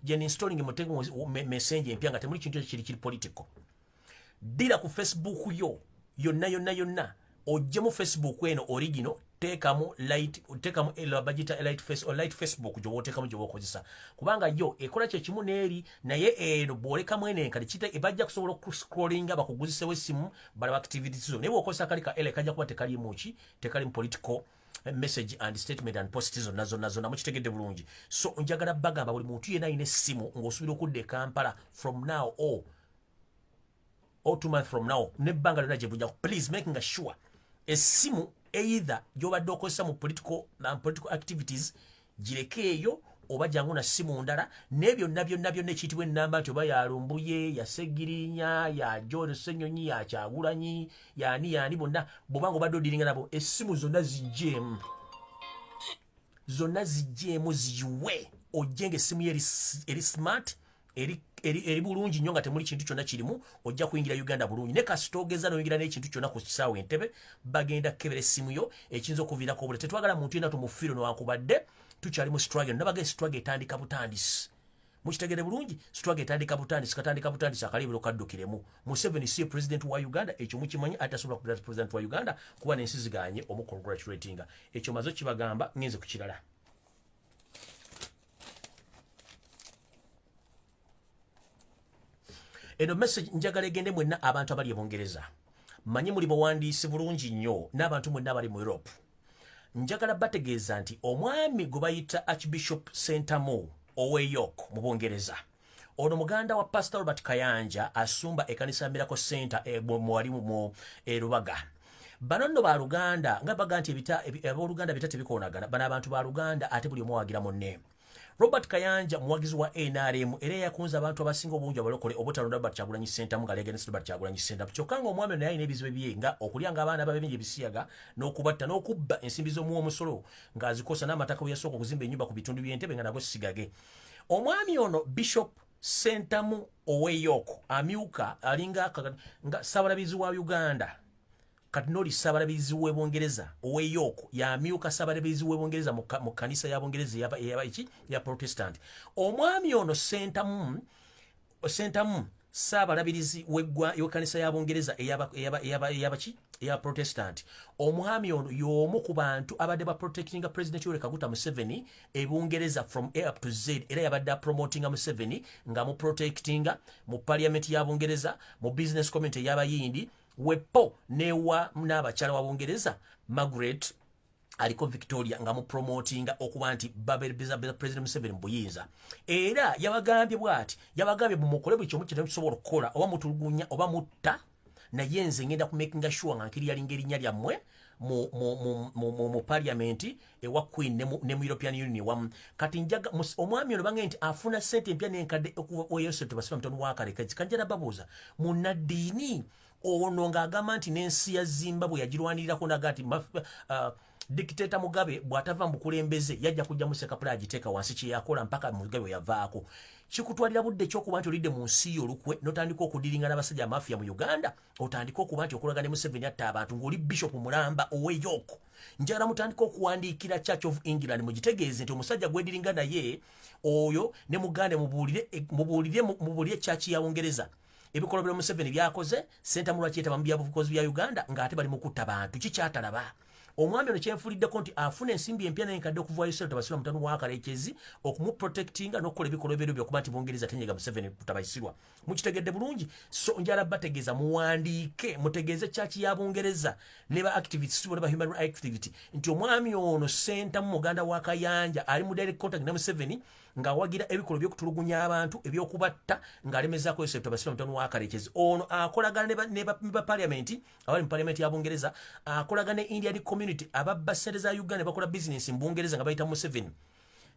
gen installing mutego messenger empya nga temuli kintu kiri political dira ku Facebook yo yonna ojje mu Facebook eno original tekamu light Facebook gy'otekamu gy'okozesa kubanga yo ekola kye kimu n'eri naye eno bw'olekamu eno enkale kita ebajja kusobola okuscrollinga bakuguzisewo essimu balaba activities zo naye bw'okozesa kali ka ele kajja kuba tekali muki tekali mu political message and statement and post zonna mukitegedde bulungi so njagala bagamba buli muntu yenna ayina essimu ng'osuubira okudda e Kampala from now or 2 months from now nebbanga lyonna gye bujja please making sure essimu either gy'obadde okozesa mu political activities gireke eyo oba jangu na simu ndala n'ebyo byonna ekiyitibwa ennamba nti oba ya Lumbuye ya Segirinya ya John Senyonyi ya Kyagulanyi yani bonna bw'obanga obadde odiringa nabo essimu zonna zijjeemu ziyiwe ojje ng'essimu ye eri smart eri bulungi nnyo nga temuli kintu kyonna kirimu ojja kuyingira Uganda bulungi ne kasita ogeza n'oyingira n'ekintu kyonna ku kisaawe Entebbe bagenda kukebera essimu yo ekiyinza okuviirako obule tetwagala muntu yenna tumufiiro newakubadde tukyali mu struggle nabaga struggle etandika butandisi mukitegere bulungi struggle etandika butandisi katandika butandisi akalibiro kaddukiremu Museveni si president wa Uganda ekyo mukimanyi atasobola kubeera president wa Uganda kuba n'ensi ziganye omukongratulatinga ekyo mazo kibagamba ngenze ku kirala. Eno message njagala egende mwenna abantu abali ebongereza manyi muli bawandiisi bulungi nnyo n'abantu mwenna abali mu Europe njagala bategeeza nti omwami gwe bayita Archbishop Sentamu owe York mu Bungereza ono muganda wa Pastor Robert Kayanja asumba ekanisa Miracle Center mwali mu Lubaga bano nno ba Luganda nga baga nti abooluganda bita tebikoonagana bano abantu ba Luganda ate buli omu wagira munne Robert Kayanja muwagizi wa NRM era yakunza abantu abasinga obungi abalokole obutalonda Robert Kyagulanyi Sentamu nga legenesi Robert Kyagulanyi Sentamu kyokka nga omwami ono yalina ebizibu bye nga okulyanga abaana babingi ebisiyaga n'okubatta n'okubba ensimbi z'omuwa omusolo ng'azikosa n'amataka bwe yasooka okuzimba ennyumba ku bitundu by'Entebbe nga nabwo sigage omwami ono Bishop Sentamu owe York amyuka alinga nga Ssaabalabizi wa Uganda Katinoli Ssaabalabizi w'e Bungereza owe York yamyuka Ssaabalabizi w'e Bungereza mu kanisa ya Bungereza ya Protestant omwami ono Sentamu Ssaabalabizi w'ekkanisa ya Bungereza eya Protestant omwami ono y'omu ku bantu abadde ba protectinga President Yoweri Kaguta Museveni e Bungereza from A up to Z era yabadde promotinga Museveni nga mu protectinga mu parliament ya Bungereza mu business community y'abayindi wepo newa n'abakyala wa Bungereza Margaret aliko Victoria nga mu promotinga okuba nti babelebeza President Museveni mbuyinza era yabagambye bwati yabagambye mumukole buli kyomu kitendo kisobola okukola oba mutulugunya oba mutta naye nze ngenda ku making sure nga nkiri yalinga erinnya lyammwe mu parliament ewa Queen ne mu European Union wamu kati njaga omwami ono bange nti afuna sente empya n'enkadde okuva Yosef Tebasira Mutonu wa Kalekezi kanjala babuuza munnaddiini ono ng'agamba nti n'ensi ya Zimbabwe yagirwanirako nagati dictator Mugabe bw'atava mu bukulembeze yajja kujja mu sekapula agiteeka wansi kye yakola mpaka Mugabe yavaako kikutwalira budde ky'okuba nti olidde mu nsi y'olukwe n'otandika okudiringa n'abasajja mafia mu Uganda otandika okuba nti okulaga ne Museveni atta abantu ng'oli Bishop Mulamba owe York njagala mutandika okuwandiikira Church of England mugitegeeze nti omusajja gwediringa naye oyo ne mugande mubuulire church ya Bungereza ebikolobero Museveni byakoze Sentamu lwaki yeetaba mu byabufuzi bya Uganda ng'ate bali mu kutta bantu kikyatalaba omwami ono kyenfuliddeko nti afuna ensimbi empya n'enkadde okuva Yosef Tebasira Mutonu wa Kalekezi okumuprotectinga n'okukola ebikolobero bye okuba nti Bungereza tenyega Museveni kutabayisirwa mukitegedde bulungi so njala bategeeza muwandiike mutegeeze church ya Bungereza ne ba activists ne ba human rights activity nti omwami ono Sentamu muganda wa Kayanja ali mu direct contact ne Museveni ng'awagira ebikolo by'okutulugunya abantu ebyokubatta ng'alemezaako Yosef Tebasira Mutonu wa Kalekezi ono akolagana ne ba parliament abali mu parliament ya Bungereza akolagana ne Indian community ababba ssente za Uganda ne bakola business mu Bungereza nga bayita Museveni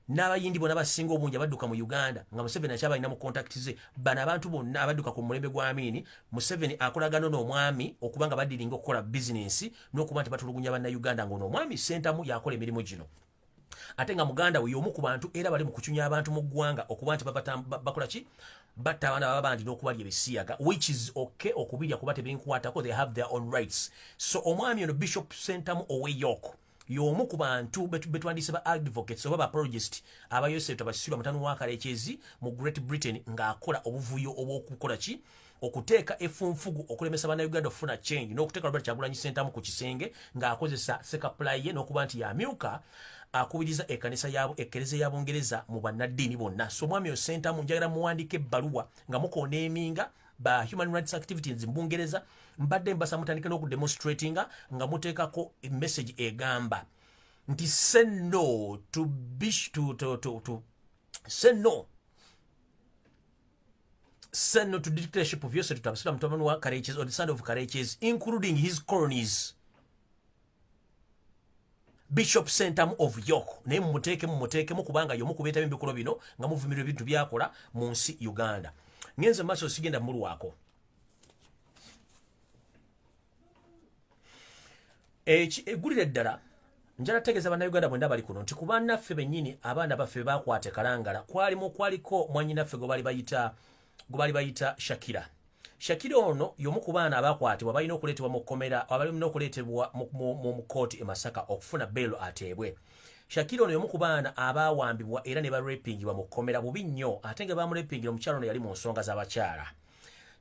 n'abayindi bonna basinga obungi abadduka mu Uganda nga Museveni akyabalina mu contact ze bano abantu bonna abadduka ku mulembe gwa Amini Museveni akolagana n'omwami okuba nga baddiringa okukola business n'okuba nti batulugunya banna Uganda ng'ono omwami Sentamu yakola emirimu gino ate nga muganda we y'omu ku bantu era bali mu kucunya abantu mu ggwanga okuba nti bakola ki batta abaana baba bandi n'okubalya ebisiyaga which is okay okubirya kuba tebinkwatako they have their own rights so omwami ono Bishop Sentamu owe York y'omu ku bantu betwandise ba advocates oba ba apologist aba Yosef Tebasira Mutonu wa Kalekezi mu Great Britain ng'akola obuvuyo obw'okukola ki okuteeka effunfugu okulemesa bannayuganda okufuna change n'okuteeka Robert Kyagulanyi Sentamu ku kisenge ng'akozesa sekapulaye n'okuba nti yamyuka akubiriza ekanisa yabo ekkereza ya Bungereza mu bannaddiini bonna so mwami yo Sentamu njagala muwandiike ebbaluwa nga mukoneeminga ba human rights activities mu Bungereza mbadde mbasa mutandika n'okudemonstratinga nga muteekako message egamba nti say no to say no to dictatorship of Yosef Tebasira Mutonu wa Kalekezi or the son of Kalekezi including his colonies Bishop Sentamu of York naye mumuteekemu kubanga y'omu kubeetamu ebikolo bino nga muvumirwa ebintu byakola mu nsi Uganda ngenze maaso sigenda mulwako eggulire ddala njala tegeza bannayuganda mwenda bali kuno nti ku bannaffe bennyini abaana baffe bakwate kalangala kwaliko mwanyinaffe gwe bali bayita Shakira ono y'omu ku baana abakwatibwa balina okuleetebwa mu kkomera abalina okuleetebwa mu kooti e Masaka okufuna beelo ateebwe. Shakira ono y'omu ku baana abaawambibwa era ne barepingibwa mu kkomera bubi nnyo ate nga bamurepingira omukyala ono yali mu nsonga z'abakyala.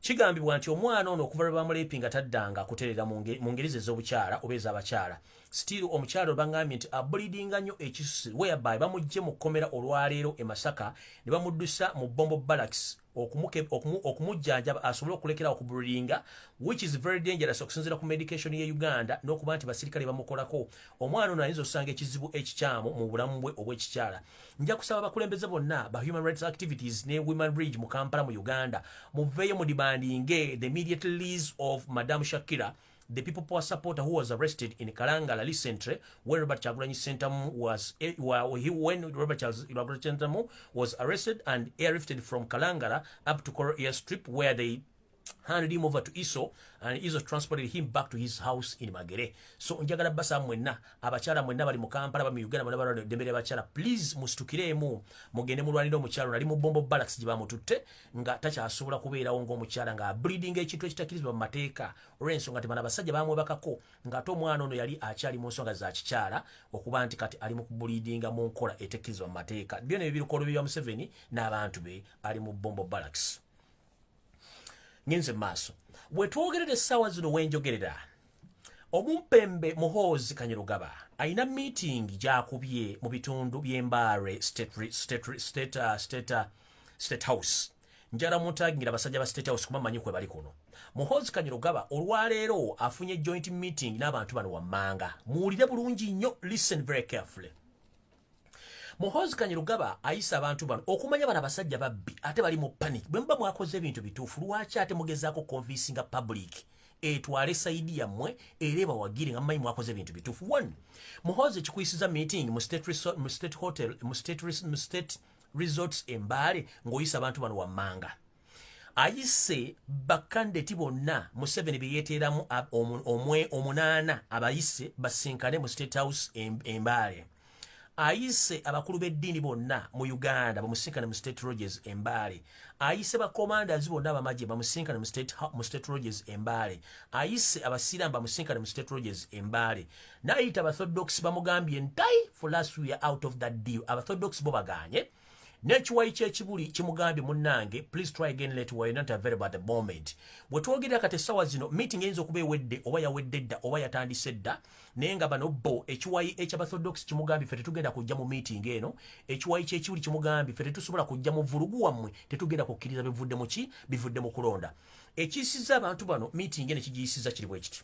Kigambibwa nti omwana ono okuva lwe bamulepinga taddanga kutereera mu ngeri ze ez'obukyala oba ez'abakyala. Still omukyala ono bangambye nti abulidinga nnyo ekisusu whereby bamugye mu kkomera olwaleero e Masaka ne bamuddusa mu Bombo Barracks okumujjanjaba asobole okulekera okubuliringa, which is very dangerous okusinziira ku medication ye Uganda n'okuba nti basirikale bamukolako. Omwana ono ayinza okusanga ekizibu ekikyamu mu bulamu bwe obw'ekikyala. Nja kusaba abakulembeze bonna ba human rights activities ne Women Bridge mu Kampala mu Uganda muveeyo mu demandinge the immediate release of Madam Shakira, the people power supporter who was arrested in Kalangala recently when Robert Kyagulanyi Ssentamu was arrested and airlifted from Kalangala up to Koro airstrip where they handed him over to ISO and ISO transported him back to his house in Magere. So njagala basa mwenna abakyala mwenna bali mu Kampala bali mu Uganda mwenna bali dembere abakyala please mustukiremu mugende mulwanira omukyala ali mu Bombo Barracks gye bamututte nga takyasobola kubeerawo ng'omukyala nga bleeding ekintu ekitakirizibwa mu mateeka olw'ensonga nti bano abasajja bamwebakako ng'ate omwana ono yali akyali mu nsonga za kikyala okuba nti kati ali mu kubulidinga mu nkola etekirizibwa mu mateeka. Byonna ebirukolo bya Museveni n'abantu be ali mu Bombo Barracks. Ngenze maaso bwetwogerera essaawa zino wenjogerera omumpembe Muhoozi Kanyerugaba ayina meeting gyakubye mu bitundu by'Embare State House. Njala mutagingira basajja ba State House kumanyi kwe bali kuno. Muhoozi Kanyerugaba olwaleero afunye joint meeting n'abantu bano wammanga. Muwulire bulungi nnyo, listen very carefully. Muhoozi Kanyerugaba ayisa abantu bano okumanya bana basajja babbi ate bali mu panic bwe mba mwakoze ebintu bituufu lwaki ate mugezaako convincing public etwale saidi yammwe era bawagire nga mmanyi mwakoze ebintu bituufu. One, Muhoozi kikuyisiza meeting mu State Hotel mu State Resorts Embale ng'oyisa abantu bano wammanga. Ayise bakandeti bonna Museveni bye yeeteeramu omunaana abayise basinkane mu State House Embale. Ayise abakulu b'eddiini bonna mu Uganda bamusinkane mu State Lodges Embale. Ayise bakomandazi bonna abamagye bamusinkane mu State Lodges Embale. Ayise abasiraamu bamusinkane mu State Lodges Embale. N'ayita abaorthodox bamugambye ntai for last we are out of that deal. Abaorthodox bo baganye. Nechiwayi kyekibuli kimugambye munnange please try again later while not available at the moment. Bwetwogerera kati essaawa zino meeting eyinza okuba ewedde oba yawedde dda oba yatandise dda naye nga bano bo ekiwayi eky'abaorthodox kimugambye ffe tetugenda kujja mu meeting eno, ekiwayi kyekibuli kimugambye ffe tetusobola kujja mu vulugu wammwe, tetugenda kukkiriza bivudde mu ki bivudde mu kulonda. Ekiyisizza abantu bano meeting eno ekigiyisizza kiri bwe kiti.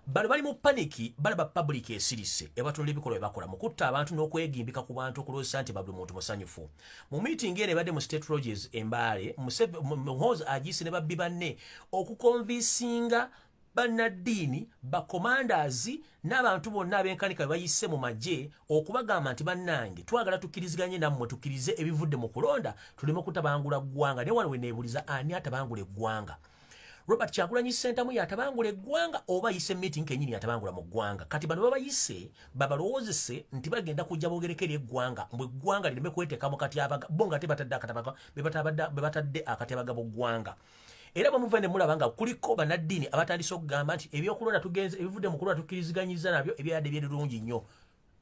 Bali bali mu paniki balaba public esirise ebatolera ebikolwa ebakola mu kutta abantu n'okwegimbika ku bantu okuloosa nti babuli muntu musanyufu. Mu meeting eno ebadde mu State Lodges Embale Muhoozi agiise ne babbi banne okukonvinsinga bannaddiini bakomandazi n'abantu bonna ab'enkanika bayise mu magye okubagamba nti bannange twagala tukkiriziganye nammwe tukkirize ebivudde mu kulonda tuleme kutabangula ggwanga. Ne wano we neebuliza ani atabangula eggwanga? Robert Kyagulanyi Ssentamu yatabangula eggwanga oba yise meeting kenyini yatabangula mu ggwanga? Kati bano babayise babalowoozese nti bagenda kujja boogerekera eggwanga mbwe eggwanga lireme kweteekamu katyabaga bo nga tebatadde akatabaga be batadde akatyabaga mu ggwanga. Era bamuva ne mulaba nga kuliko bannaddiini abatandise okugamba nti ebyokulonda tugenze ebivudde mu kulonda tukkiriziganyiza nabyo ebyadde by'ebirungi nnyo.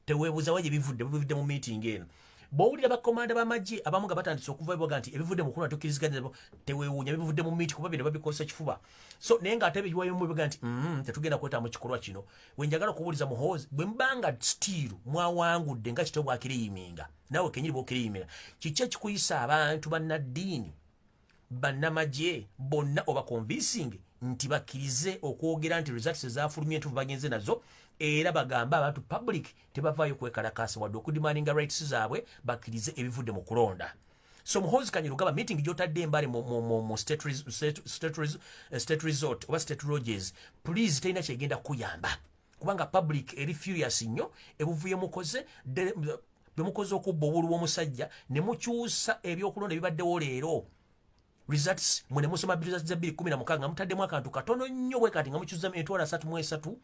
Teweebuuza waje bivudde mu meeting eno. Bowulira bakomanda b'amagye abamu nga batandise okuva baga nti ebivudde mu kulonda tukkiriziganyiza teweewuunya bivudde mu meeting kuba bino babikosa kifuba. So naye ng'ate ebiyiwayo mu baga nti tetugenda kwetaba mu kikolwa kino. Bwe njagala okubuuliza Muhoozi bwe mbanga still mwawangudde nga kitabo bwakiriyiminga naawe kenyini bw'okiriyiminga kiki ekikuyisa abantu bannaddiini bannamagye bonna oba convincing nti bakkirize okwogera nti results ezafulumye entuufu bagenze nazo era bagamba abantu public tebavaayo kwekalakaasa wadde okudimaninga rights zaabwe bakkirize ebivudde mu kulonda. So Muhoozi Kanyerugaba meeting gy'otadde Embale mu State Resort oba State Lodges please terina kyegenda kuyamba kubanga public eri furious nnyo ebuvuye mukoze bwe mukoze okubba obulu bw'omusajja ne mukyusa ebyokulonda ebibaddewo leero. Results mwene musoma results za 2016 nga mutaddemu akantu katono nnyo bwe kati nga mukyuza emitwalo 33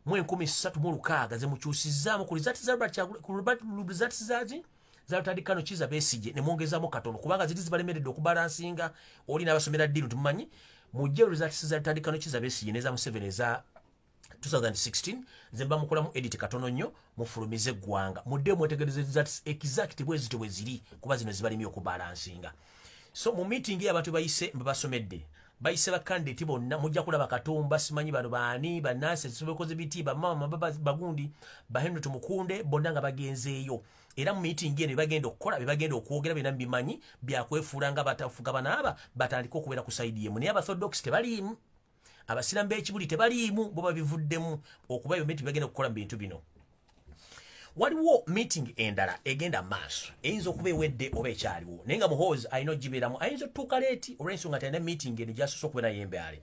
mu 1316 ze mukyusizaamu ku results za lutandikano Kizza Besigye ne mwongezamu katono kubanga ziri zibalemeredde okubalansinga oli n'abasomera ddiru tumanyi mujje results za lutandikano Kizza Besigye ne za Museveni za 2016 zemba mukolamu edit katono nnyo mufulumize eggwanga mudde mwetegereze results exact bwe zito bwe ziri kuba zino zibalimi okubalansinga. So mu meeting y'abantu bayise mbabasomedde bayise ba candidate bonna mujja kulaba Katumba simanyi bano baani bananse sibekoze biti ba mama bagundi ba Henry Tumukunde bonna nga bagenzeeyo era mu meeting eno bagenda okukola bagenda okwogera bina bimanyi byakwefuula nga batafuga banaaba batandika okubeera ku side yemu naye abathodox tebaliimu abasiramu b'ekibuli tebaliimu bo babivuddemu okuba ebyo meeting bagenda okukola mu bintu bino. Waliwo meeting endala egenda maaso eyinza okuba ewedde oba ekyaliwo naye nga muhoozi alina ogibeeramu ayinza otutuuka leeti olw'ensonga talina meeting eno gyasoose okubeera yembeale.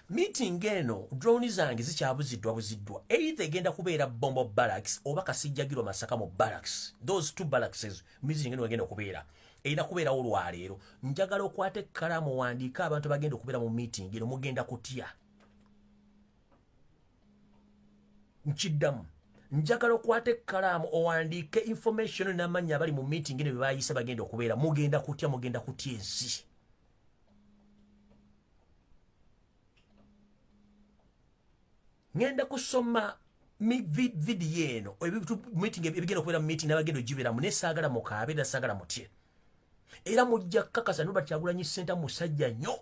Meeting eno drone zange zikyabuziddwa either egenda kubeera Bombo Barracks oba Kasijjagirwa Masaka mu Barracks. Those two barracks meeting eno egenda okubeera erina kubeerawo olwaleero. Njagala okwata ekkalamu wandiika abantu bagenda okubeera mu meeting eno mugenda kutya. Nkiddamu njagala okwata ekkalamu owandiike information n'amannya abali mu meeting eno bye baayise bagenda okubeera mugenda kutya ensi. Ngenda kusoma video eno meeting ebigenda okubeera mu meeting n'abagenda ogibeeramu naye saagala mukaabe era saagala mutye. Era mujja kukakasa Robert Kyagulanyi Ssentamu musajja nnyo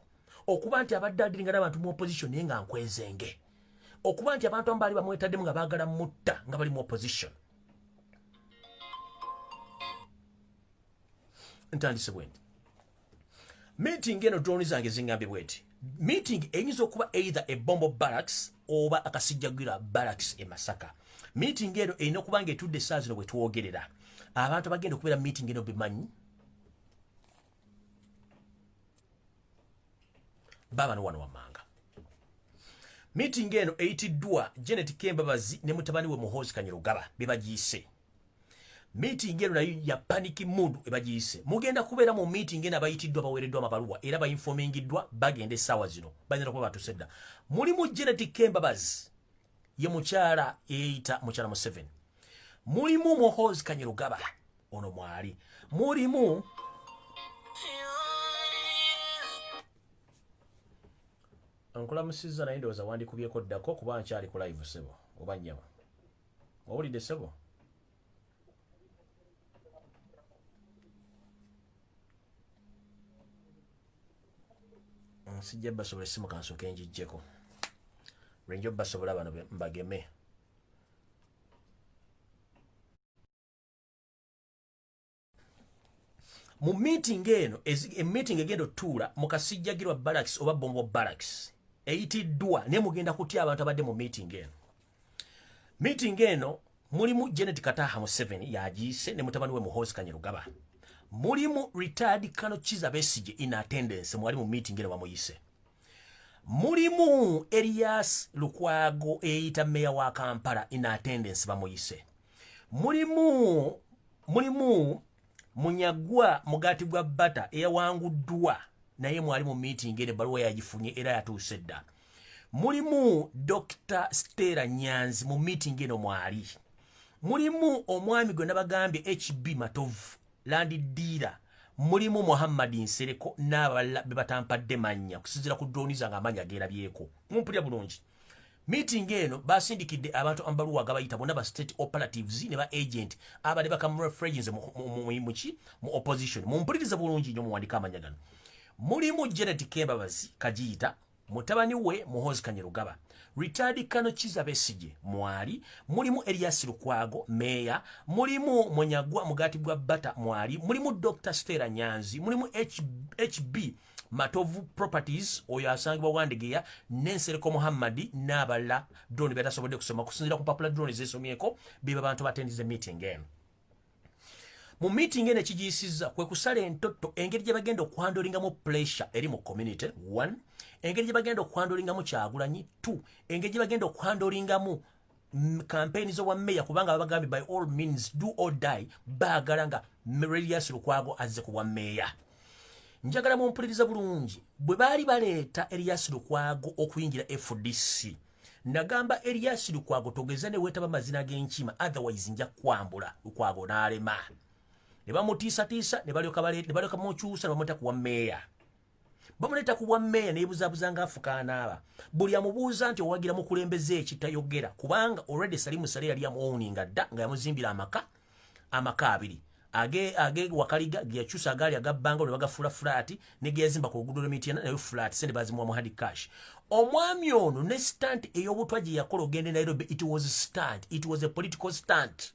okuba nti abadde adiringa n'abantu mu opposition naye nga nkwezenge. Okuba nti abantu abamu baali bamwetaddemu nga baagala mutta nga bali mu opposition. Ntandise bwendi. Meeting eno drone zange zingambye bweti. Meeting eyinza okuba either a Bombo Barracks oba Akasijjagirwa Barracks e Masaka. Meeting eno erina okuba nga etudde essaawa zino bwe twogerera. Abantu bagenda okubeera meeting eno bimanyi. Baba no wano wamanga. Meeting eno eyitiddwa Janet Kembabazi ne mutabani we Muhoozi Kanyerugaba bebagiise. Meeting eno nayo ya panic mood ebagiise. Mugenda kubeera mu meeting eno abayitiddwa baweereddwa amabaluwa era bayinfomingiddwa bagenda essaawa zino. Bagenda kuba batusedda. Mulimu Janet Kembabazi ye mukyala eyita mukyala Museveni. Mulimu Muhoozi Kanyerugaba ono mwali. Mulimu Ankola musiza na ndowooza wandikubyeko ddako kuba nkyali ku live sebo oba nnyama. Owulidde sebo? Sijja basobola essimu kansooke njiggyeko. Lwenjo basobola bano mbageme. Mu meeting eno meeting egenda otuula mu Kasijjagirwa Barracks oba Bombo Barracks eyitiddwa ne mugenda kutya abantu abadde mu meeting eno. Meeting eno mulimu Janet Kataha Museveni yagiise ne mutabani we Muhoozi Kanyerugaba. Mulimu retired Colonel Kizza Besigye in attendance mwali mu meeting eno bamuyise. Mulimu Elias Lukwago eyita meya wa Kampala in attendance bamuyise. Mulimu Munyagwa Mugatibwa Bata eyawanguddwa naye mwali mu meeting ene baluwa yagifunye era yatuuse dda. Mulimu Dr. Stella Nyanzi mu meeting eno mwali. Mulimu omwami gwe nabagambye HB Matovu Land Dealer. Mulimu Muhammad Nsereko n'abalala be batampadde mannya kusinziira ku drone zange amannya geerabyeko. Mumpulira bulungi. Meeting eno basindikidde abantu ambaluwa gabayita bonna ba state operatives ne ba agent abali bakamu refugees mu opposition. Mumpuliriza bulungi nnyo muwandika amanya gano. Mulimu Janet Kembabazi Kajiyita mutabani we Muhoozi Kanyerugaba. Retired Colonel Kizza Besigye mwali. Mulimu Elias Lukwago meya. Mulimu Munyagwa Mugatibwa Bata mwali. Mulimu Dr. Stella Nyanzi. Mulimu HB Matovu Properties oyo asangibwa Wandegeya Nensereko Muhammad n'abalala drone betasobodde kusoma kusinziira ku papula drone zesomyeko biba bantu batendize meeting eno. Mu meeting ene kigiyisizza kwe kusala entotto engeri gye bagenda okwandolingamu pressure eri mu community 1, engeri gye bagenda okwandolingamu Kyagulanyi 2, engeri gye bagenda okwandolingamu campaign zo wa meya kubanga babagambye by all means do or die baagala nga Elias Lukwago azze ku bwa meya. Njagala mumpuliriza bulungi bwe baali baleeta Elias Lukwago okuyingira FDC nagamba Elias Lukwago togeza ne wetaba mazina g'enkima otherwise nja kwambula Lukwago n'alema ne bamutiisatiisa ne balyoka mukyusa ne bamuta kuwa meeya bamuleta kuwa meeya ne yeebuzaabuza ng'afukaana aba buli amubuuza nti owagira mukulembeze ekitayogera kubanga already Salimu Sale yali amuowuninga dda nga yamuzimbira amaka abiri age wakaliga gyakyusa agaali agabbanga ne bagafuula fulaati ne ge yazimba ku luguudo lw'Emityana nayo fulaati sente bazimuwa mu hard cash omwami ono ne stunt ey'obutwa gye yakola ogende Nairobi it was a political stunt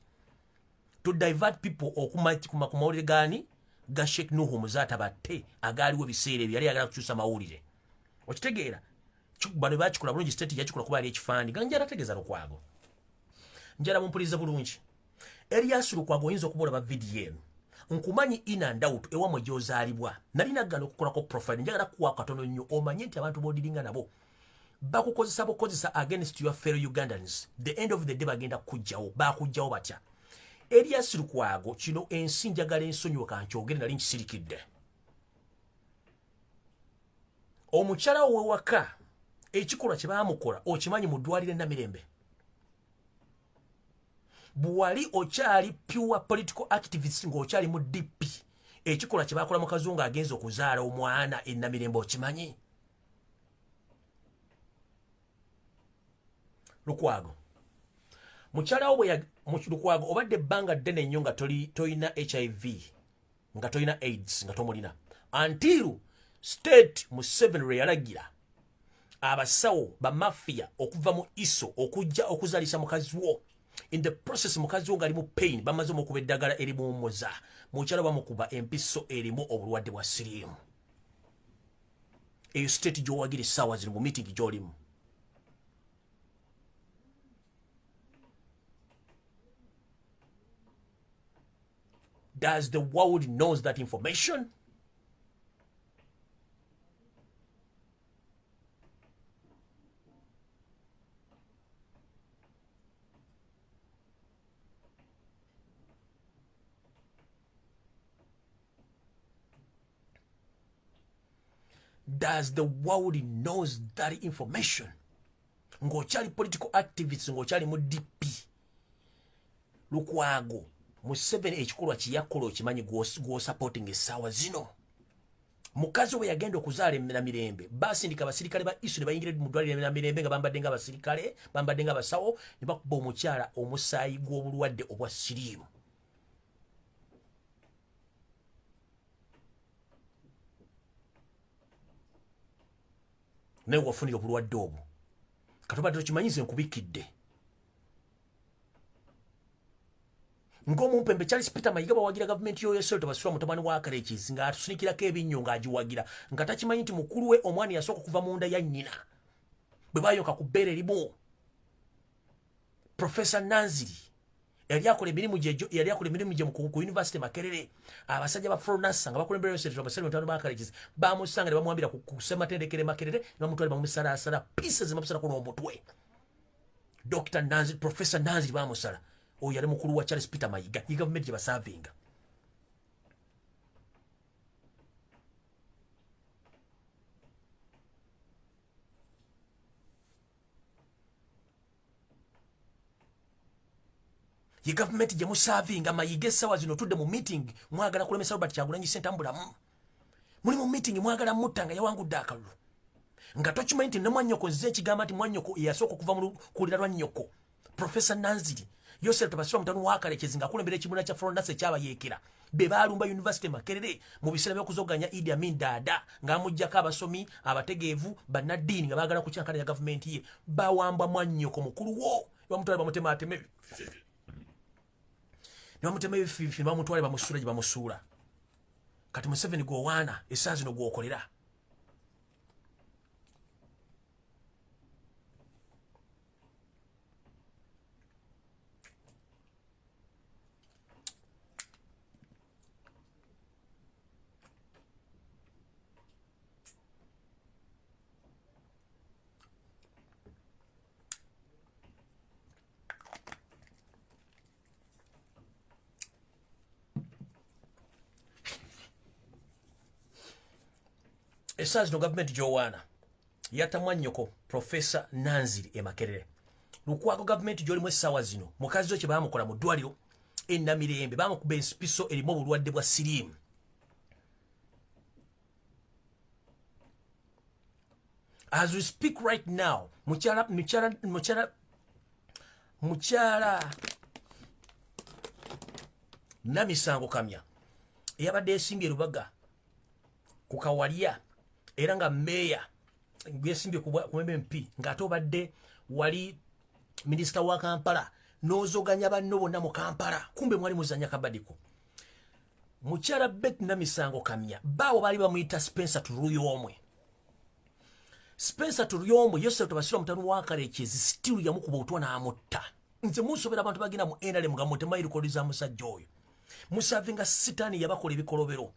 to divert people ku mawulire gaani ga Sheikh Nuhu Muzaata batte agaaliwo ebiseera ebyo yali yagala kukyusa mawulire okitegeera bano bakikola bulungi state yakikola kuba ali ekifandi nga njala tegeeza Lukwago njala mumpuliriza bulungi Elias Lukwago oyinza okubulaba vidiyo eno nkumanyi ina ndawutu ewamwe gy'ozaalibwa nali naggana okukolako profile njagala kuwa katono nnyo omanye nti abantu b'odiringa nabo bakukozesa bukozesa against your fellow Ugandans the end of the day bagenda bakujjawo batya Elias Lukwago kino ensi njagala ensonyiwe kankyogere nali nkisirikidde omukyala we waka ekikolwa kye baamukola okimanyi mu ddwaliro Namirembe buwali okyali pure political activist ng'okyali mu DP ekikolwa kye baakola mu kazungu agenza okuzaala omwana Namirembe okimanyi Lukwago mukyalawo bwe Lukwago obadde ebbanga ddene nnyo nga toyina HIV nga toyina AIDS nga tomulina until state Museveni lwe yalagira abasawo bamafiya okuva mu iso okujja okuzaalisa mukazi wo in the process mukazi wo ng'ali mu pain bamaze omukuba eddagala erimuwummuza mukyala bamukuba empiso erimu obulwadde bwa siriimu eyo state gy'owagira essaawa zino mu meeting gy'olimu Does the world knows that information? Does the world knows that information? Ng'okyali political activists ng'okyali mu DP Lukwago Museveni ekikolwa kiyakola okimanyi gw'osupporting essaawa zino mukazi we yagenda okuzaala Namirembe basindika abasirikale ba isu ne bayingira mu ddwaliro Namirembe nga bambadde ng'abasirikale bambadde ng'abasawo ne bakuba omukyala omusaayi gw'obulwadde obwa siriimu naye wafunira obulwadde obwo katobadde tokimanyize nkubikidde ng'omumpembe Charles Peter Mayiga bawagira gavumenti y'oyesero tebasula mutabani wa Karekizi ng'atusunikirako ebinnyo ng'agiwagira nga takimanyi nti mukulu we omwana yasooka okuva mu nda ya nnyina bwe bayoka ku bbeere erimu Professor Nanziri yali akola emirimu gye ku University Makerere abasajja ba Fronasa nga bakulembera yosero abasajja mutabani wa Karekizi bamusanga ne bamwambira ku ssematendekere Makerere ne bamutwala bamusalaasala pieces bamusalako n'omutwe Dr. Nanziri Professor Nanziri bamusala oyo yali mukulu wa Charles Peter Mayiga ye gavumenti gye basaavinga ye gavumenti gye musaavinga Mayiga essaawa zino tudde mu meeting mwagala kulemesa Robert Kyagulanyi Ssentambulamu muli mu meeting mwagala mutta nga yawangudde akalulu nga tokimanyi nti ne mwannyoko nzize ekigamba nti mwannyoko eyasooka okuva mu kuwulira lwa nnyoko Professor Nanziri Yosef tabasira mutanu wa Karekizi nga kulembera ekibuna kya Fronasa ekyabayeekera be baalumba University Makerere mu biseera by'okuzoganya Idi Amin Dada ng'amuggyako abasomi abategeevu bannaddiini nga baagala kukyankana ya gavumenti ye bawamba mwannyoko mukulu wo bamutwale bamutemateme ne bamutema ebifiifi ne bamutwale bamusuula gye bamusuula kati Museveni gw'owaana essaawa zino gw'okolera essaawa zino gavumenti gy'owaana yatamwa nnyoko Professor Nanziri Emakerere. Lukwago government gyoli mu essaawa zino mukazi we kye baamukola mu ddwaliro e Namirembe baamukuba ensipiso erimu obulwadde bwa siriimu. As we speak right now, mukyala Namisango Kamya eyabadde esimbye Lubaga ku Kawalya era nga meya yesimbye ku MP ng'ate obadde wali minisita wa Kampala n'ozoganya banno bonna mu Kampala kumbe mwali muzanya kabadiko. Mukyala Bet Namisango Kamya baawo baali bamuyita Spencer Turuyomwe. Spencer Turuyomwe Yosef Tabasira mutanu wa Karekezi still yamukuba otwa n'amutta. Nze musobera abantu bagenda mu NRM nga mutemayiru koliza musajja oyo. Musavinga sitani yabakola ebikolobero.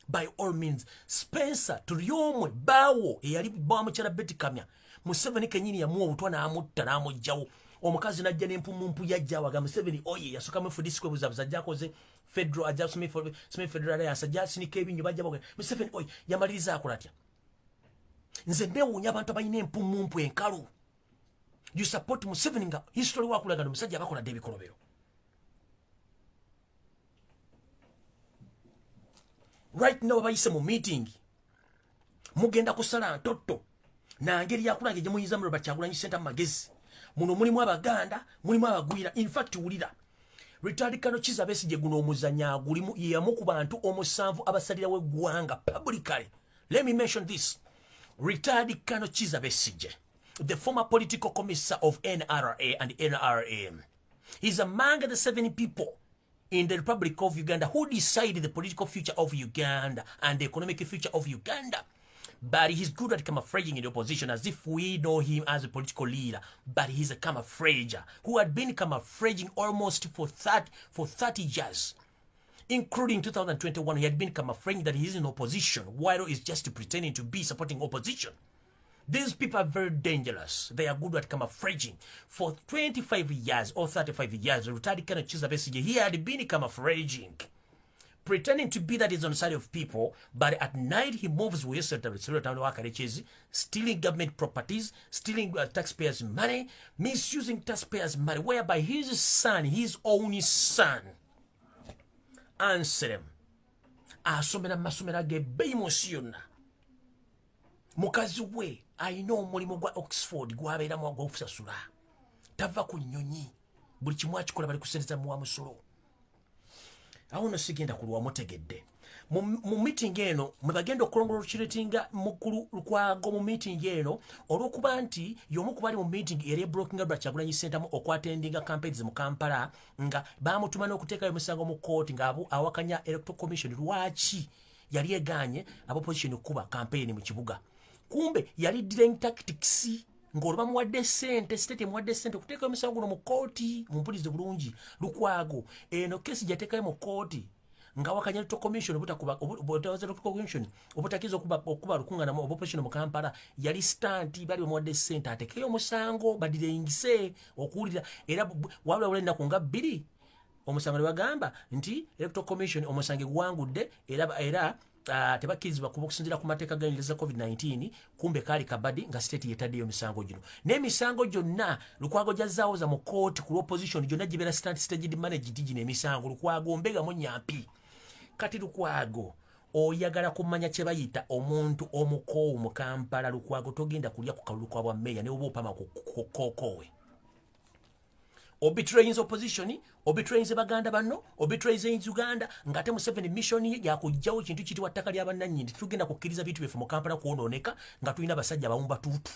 By all means, Spencer Turuyomwe baawo eyali bwa mukyala Bet Kamya. Museveni kenyini yamuwa obutwa n'amutta n'amugjawo. Omukazi najja n'empumumpu yajja waga Museveni oye yasuka mu fudisiko buzabuza jakoze federal adjustment for federal ya sajasi ni kebinyo bajja boga Museveni oye yamaliriza akola atya. Nze ndewunya abantu abayina empumumpu enkalu. You support Museveni nga history wakulaga no musajja abakola David Kolobero. Right now bayise mu meeting mugenda kusala ntoto na ngeri yakulage je muyiza mu Bachagulanyi center magezi. Muno mulimu Abaganda, mulimu Abagwira. In fact ulira Retired Colonel Kizza Besigye guno omuzanya gulimu yamu ku bantu omusanvu abasalira we gwanga publicly. Let me mention this. Retired Colonel Kizza Besigye, the former political commissar of NRA and NRM, is among the 7 people in the Republic of Uganda who decided the political future of Uganda and the economic future of Uganda. But he's good at camouflaging in the opposition as if we know him as a political leader. But he's a camouflager who had been camouflaging almost for 30 years. Including 2021, he had been camouflaging that he's in opposition while he's just pretending to be supporting opposition. These people are very dangerous. They are good at camouflaging. For 25 years or 35 years, retired Colonel Kizza Besigye, he had been camouflaging, pretending to be that he's on the side of people, but at night he moves with stealing government properties, stealing taxpayers' money, misusing taxpayers' money, whereby his son, his only son, answer him. Asomera masomera ge beimosiona. Mukazi we, I know mulimo gwa Oxford gwabera mu gwa ofusasula. Tava ku nnyonyi. Buli kimwa kikola bali kusenza mu amusolo. Awo no sigenda kulwa mutegedde. Mu meeting eno mwe bagenda okulongolo chiratinga mukulu Lukwago mu meeting eno olwokuba nti yomu kubali mu meeting eri blocking Bachagulanyi center mu okwatendinga campaigns mu Kampala nga bamutuma n'okuteeka emisango mu court nga awakanya electoral commission lwaki yali eganye opposition kuba campaign mu kibuga. Kumbe yali delaying tactics ng'olwa muwadde sente state muwadde sente kuteeka emisango mu court mu mpulize bulungi Lukwago eno kesi jateekayo mu court nga wakanya to commission obutakuba obutawaza to commission obutakiza okuba lukungana mu opposition mu Kampala yali stand bali muwadde center atekeyo omusango badilengise okuwulira era wabula wulenda ku nga 2 omusango bagamba nti electoral commission omusange gwangudde era tebakirizibwa kubukusinzira ku mateeka ganyiriza COVID-19 kumbe kali kabadi nga state yetaddeyo misango gino n'emisango gyonna Lukwago jazaawoza mu court ku opposition gyonna gibera stand stage managed gino emisango Lukwago mbega mu nyampi kati Lukwago oyagala kumanya kye bayita omuntu omukoowu mu Kampala Lukwago togenda kulya ku kalulu kwa bwa meya ne oba opama kukokowe obitrains opposition obitrains Baganda banno obitrains Uganda ngate Museveni mission ya kujjawo kintu kitwa ttaka lya bannannyini tugenda kukkiriza bitu byefu mu Kampala kuonooneka nga tulina basajja abawumba tuutu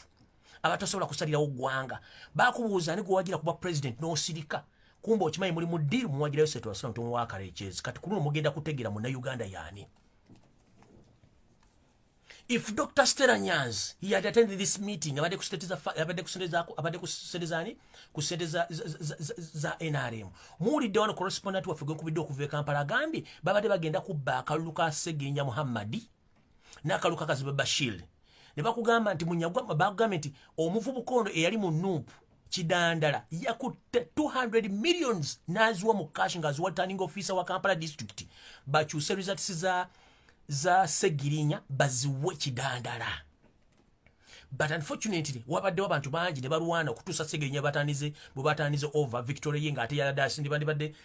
abatasobola kusalirawo ggwanga bakubuuza ni gwagira kuba president n'osirika kumbe okimanyi muli mu deal muwagirayo setu wasala ntomu wa Karekezi kati kuno mugenda kutegeera mu Uganda yani. If Dr. Stella Nyanzi, he had attended this meeting, abade kusendeza za NRM. Muri dono correspondent wa fugo kubido kuve Kampala gambi, babade bagenda kubba akaluka Segenya Muhammadi na akaluka Kazibe Bashir. Ne bakugamba nti munyagwa bagamba nti omuvubukondo eyali mu Nuupu Kidandala yakutte 200 millions nazwa mu cash ngazwa turning officer wa Kampala district. Bakyuse results za Segirinya baziwe Kidandala. but unfortunately wabaddewo abantu bangi ne balwana okutuusa Sseggirinya bwe batanize over Victoria nga ate yaladasi ndibadde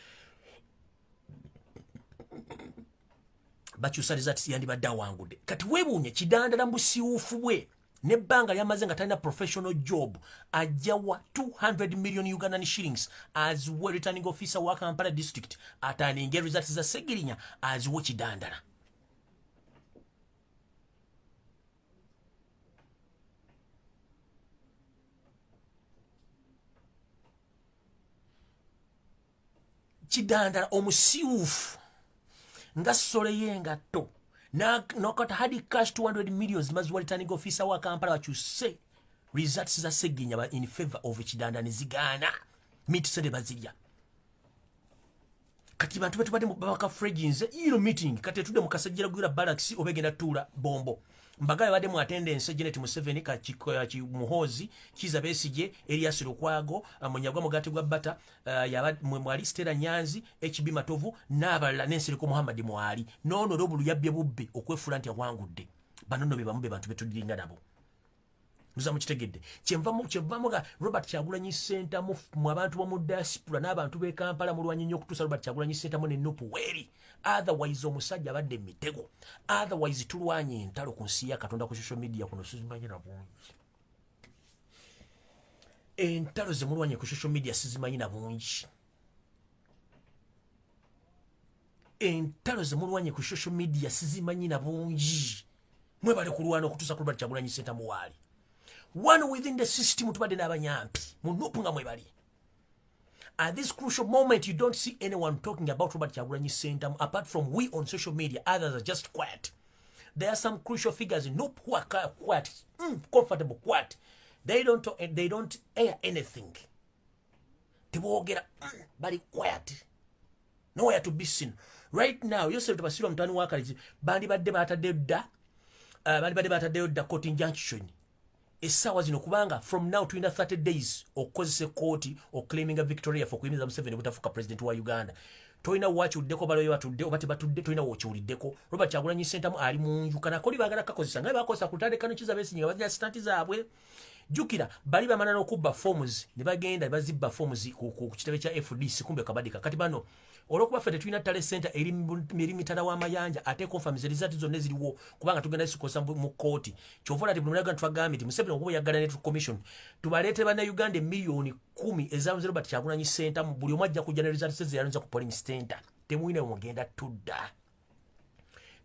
bakyusa results yandibadde awangudde. Kati weebuunye Kidandala mu busiwuufu bwe nebbanga lyamaze nga talina professional job ajjawa 200 million Ugandan shillings as well returning officer wa Kampala district ataninge results za Sseggirinya as wo Kidandala. Kidandala omusiwuufu nga sole yengatto nakata hadi cash 200 million mazwa returning officer wa Kampala wakyuse results za Sseggirinya in favor of Kidandala ne zigana mitusede bazirya. Kati bantu betu bade mubaka frejinze meeting kati tudde mukasajjira gwira barracks obegenda tula bombo mbagaye bade mu attendance Janet Museveni ki Muhozi Kiza Besigye Elias Lukwago Munyagwa Mugati gwa Bata mwali Stella Nyanzi HB Matovu n'abalala n'Ensereko Muhammad Mwali nono robulu yabye bubbe okwefula nti awangudde banono be bamube bantu betu diringa nabo muza mukitegedde kyevamu ga Robert Kyagulanyi Center mu abantu mu diaspora n'abantu be Kampala mu lwanyi nnyo okutuusa Robert Kyagulanyi Center mu ne Nupu weri otherwise omusajja abadde mitego otherwise tulwanye entalo ku nsi ya Katonda ku social media kuno sizimanyira bungi entalo zemulwanye ku social media sizimanyira bungi entalo zemulwanye ku social media sizimanyira bungi mwebale kulwana okutuusa ku Robert Kyagulanyi Center mu wali one within the system tubadde n'abanyampi mu Nupu nga mwebali. At this crucial moment, you don't see anyone talking about Robert Kyagulanyi Center apart from we on social media. Others are just quiet. There are some crucial figures in Nupu who are quiet, comfortable, quiet. They don't talk, they don't air anything. They will get very quiet. Nowhere to be seen. Right now, you say to Basilo Mtani Wakari, Bandi Bade Bata court injunction. Esawa zino kubanga from now to in 30 days okozese court or claiming a victory for kuyimiza Museveni butafuka president wa Uganda. Toina wachi udeko baloyo batudde obati batudde toina wachi uliddeko. Robert Kyagulanyi Center mu ali munju kana koli bagala kakozesa ngabe bakosa kutande kano Kiza Besigye bazya stanti zaabwe. Jukira bali bamanana okubba forms ne bagenda bazibba forms ku kitebe kya FDC kumbe kabadika kati bano olokuba fete tuina tale center eri mitala wa mayanja ate confirm results zonne ziriwo kubanga tugenda sikosa mu court chovola ati bumulaga ntwagambi ti Museveni okuba yagala net commission tubalete bana Uganda milioni 10 ezamu Robert Kyagulanyi Center mu buli omajja kujja ne results ziyalonza ku polling center temuine omugenda tudda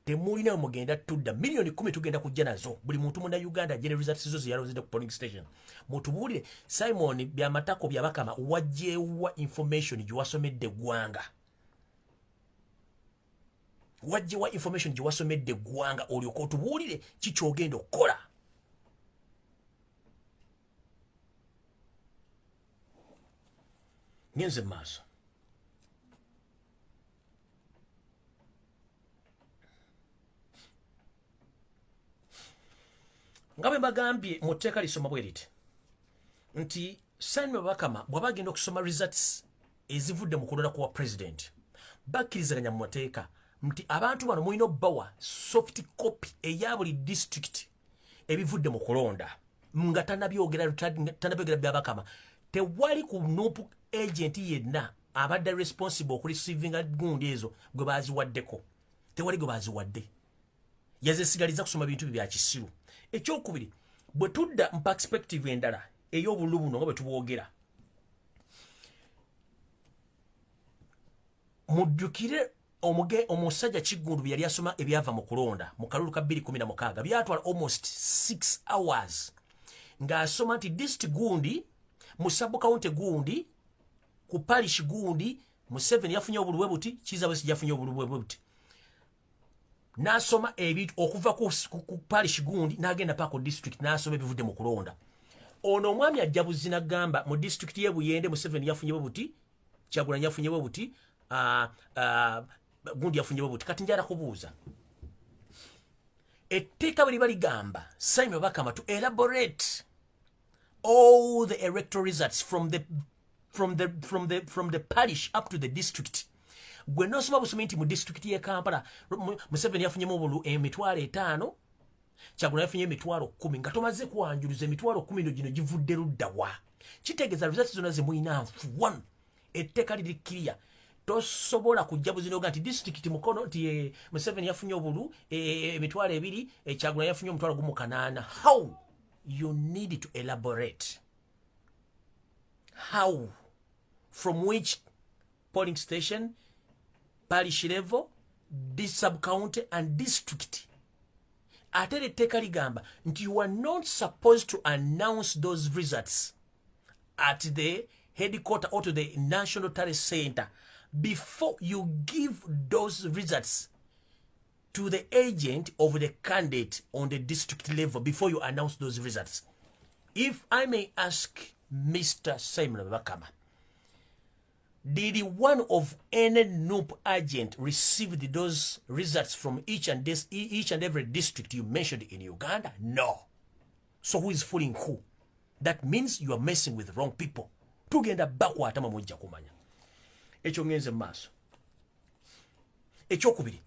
temulina omugenda tudda milioni 10 tugenda kujja nazo buli muntu munda Uganda jene results zo ziyalonze ku polling station mutubulire Simon byamatako byabakama wajjewa information jiwasomedde gwanga wajjewa information jiwasomedde gwanga olyoka otubulire kikyogenda okukola ngenze maaso ngabe bagambye muteeka lisoma bweriti nti Simon Bakama bwabagenda okusoma results ezivudde mu kulonda kwa president bakkirizaganya mu mateeka nti abantu bano mulina obbawa soft copy eya buli district ebivudde mu kulonda nga tanabyogera byabakama tewali ku Nupu agent yenna abadde responsible okureceiving gundi ezo gwe baziwaddeko tewali gwe baziwadde yazesigaliza kusoma bintu bya kisiru. Ekyokubiri bwe tudda mu perspective endala ey'obulu buno nga bwe tubwogera mujjukire omusajja Kiggundu yali asoma ebyava mu kulonda mu kalulu ka 2016 byatwala almost 6 hours ng'asoma nti district gundi mu sub county gundi ku parish gundi Museveni yafunye obulubwe buti Kiza Besigye yafunye obulubwe buti nasoma ebintu okuva ku parish gundi n'agenda pako district nasoma ebivudde mu kulonda. Ono omwami ajja buzina gamba mu district ye Buyende Museveni yafunye buti Kyagulanyi yafunye buti gundi yafunye buti kati njala kubuuza etteeka bali baligamba Simon Bakama to elaborate all the electoral results from the parish up to the district. Gwe nosoma busomenti mu district ye Kampala Museveni yafunye mu bulu emitwalo 5 Kyagulanyi yafunye emitwalo 10 nga tomaze kuwanjuluza emitwalo 10 gino givudde ludda wa kitegeeza results zonna ze mulina nfu etteeka liri clear tosobola kujja buzinoga nti district mukono ti Museveni yafunye obulu emitwalo 2 Kyagulanyi yafunye omutwalo 18 how you need to elaborate how from which polling station parish level this sub county and district atele teka ligamba nti you are not supposed to announce those results at the headquarter or to the National Tally Center before you give those results to the agent of the candidate on the district level before you announce those results. If I may ask Mr. Simon Bakama, did one of any NUP agent receive those results from each and every district you mentioned in Uganda? No. So who is fooling who? That means you are messing with the wrong people. Tugenda backward ama mujja kumanya. Ekyo ngenze maaso. Ekyokubiri.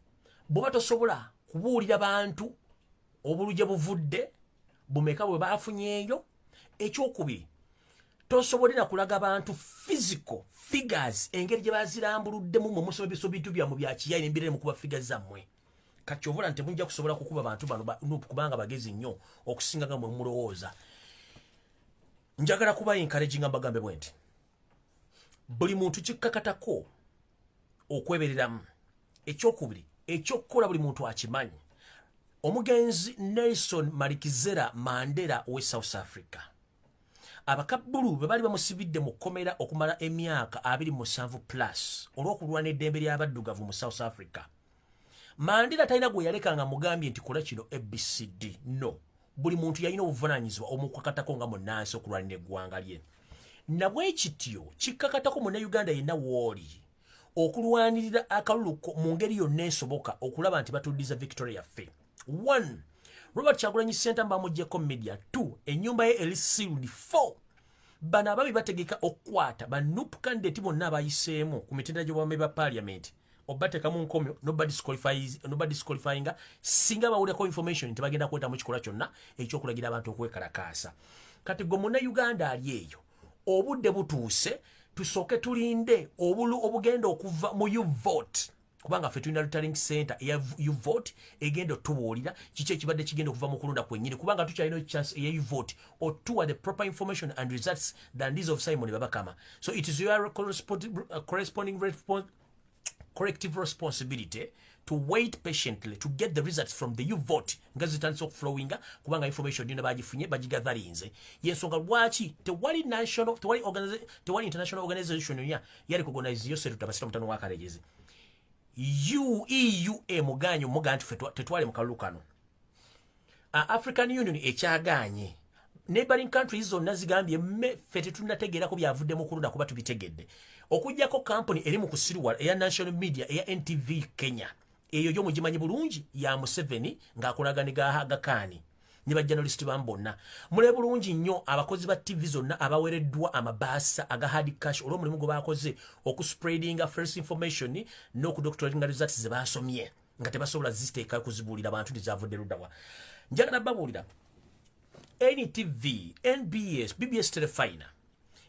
Bwoba tosobola kubuulira bantu obuluje buvudde bumeka bwe bafunyeeyo. Ekyokubiri. Tosobolera kulaga bantu physical figures engeri gye bazirambuluddemu mu musobe biso bitu bya mu bya kiyayi nembirere mu kuba figures zammwe. Kacyovola nti munja kusobola kukuba bantu bano kubanga bagezi nnyo okusinga nga mwe mulowooza. Njagala kuba encouraging abagambe bwenti. Buli muntu kikkakatako okwebereramu. Ekyokubiri, ekyokukola buli muntu akimanyi. Omugenzi Nelson Malikizera Mandela we South Africa. Abakabbulu bwe bali bamusibidde mu kkomera okumala emyaka 27 plus olw'okulwana eddembe ly'abaddugavu mu South Africa. Mandela talina gwe yalekanga mugambye nti kola kino ABCD. No. Buli muntu yalina obuvunaanyizibwa omukkakatako nga munnansi okulwanira eggwanga lye. Nabwe ekityo kikkakatako munnayuganda yenna w'oli okulwanirira akalulu mu ngeri yonna esoboka okulaba nti batuddiza Victoria yaffe. 1. Robert Kyagulanyi Center mbamuggyeko media. 2. Ennyumba ye elisiludi. 4. Bano ababi bategeka okukwata banupu candidate bonna abayiseemu ku mitendera gy'obwami bwa parliament. Obatekamu nkomyo nobody disqualifying singa bawuleko information nti bagenda kweta mu kikola kyonna ekyokulagira abantu okwekalakaasa. Kati gwe munnayuganda ali eyo obudde butuuse tusooke tulinde obulu obugenda okuva mu U-vote kubanga ffe tulina returning center eya U-vote egenda otubuulira kiki ekibadde kigenda okuva mu kulonda kwennyini kubanga tukyalina chance eya U-vote otuwa the proper information and results than these of Simon Babakama. So it is your corresponding corrective responsibility to wait patiently to get the results from the U-vote nga zitandise okuflowinga kubanga information yonna bagifunye bagigathalinze. Yensonga lwaki tewali international organization yonna yali recognize yose tutabasita mutano wa Karegezi. EU muganye muga nti tetwale mu kalulu kano. African Union ekyaganye. Neighboring countries zonna zigambye ffe tetunategeerako byavudde mu kulunda kuba tubitegedde. Okujjako company eri mu kusirwa eya national media eya NTV Kenya. Eyo yo mugimanyi bulungi ya Museveni ng'akolagane gahagakaani. Ne bajournalist bambonna. Mule bulungi nnyo abakozi ba TV zonna abawereddwa amabaasa aga hard cash olw'omulimu gwe baakoze okuspreadinga false information n'okudoctoringa results ze baasomye nga tebasobola ziteeka kuzibuulira abantu tezavudde luddawa. Njagala babuulira NTV, NBS, BBS Telefina.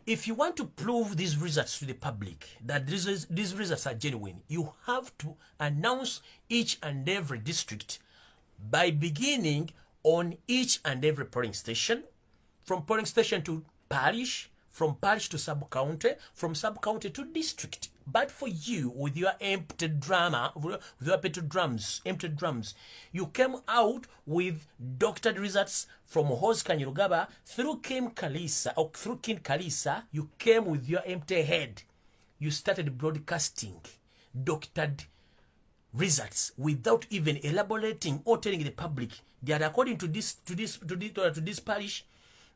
If you want to prove these results to the public, that these results are genuine, you have to announce each and every district by beginning on each and every polling station, from polling station to parish, from parish to sub-county, from sub-county to district. But for you, with your empty drums, empty drums, you came out with doctored results from Hose Kanyirugaba through Kim Kalisa, you came with your empty head. You started broadcasting doctored results without even elaborating or telling the public that according to this parish,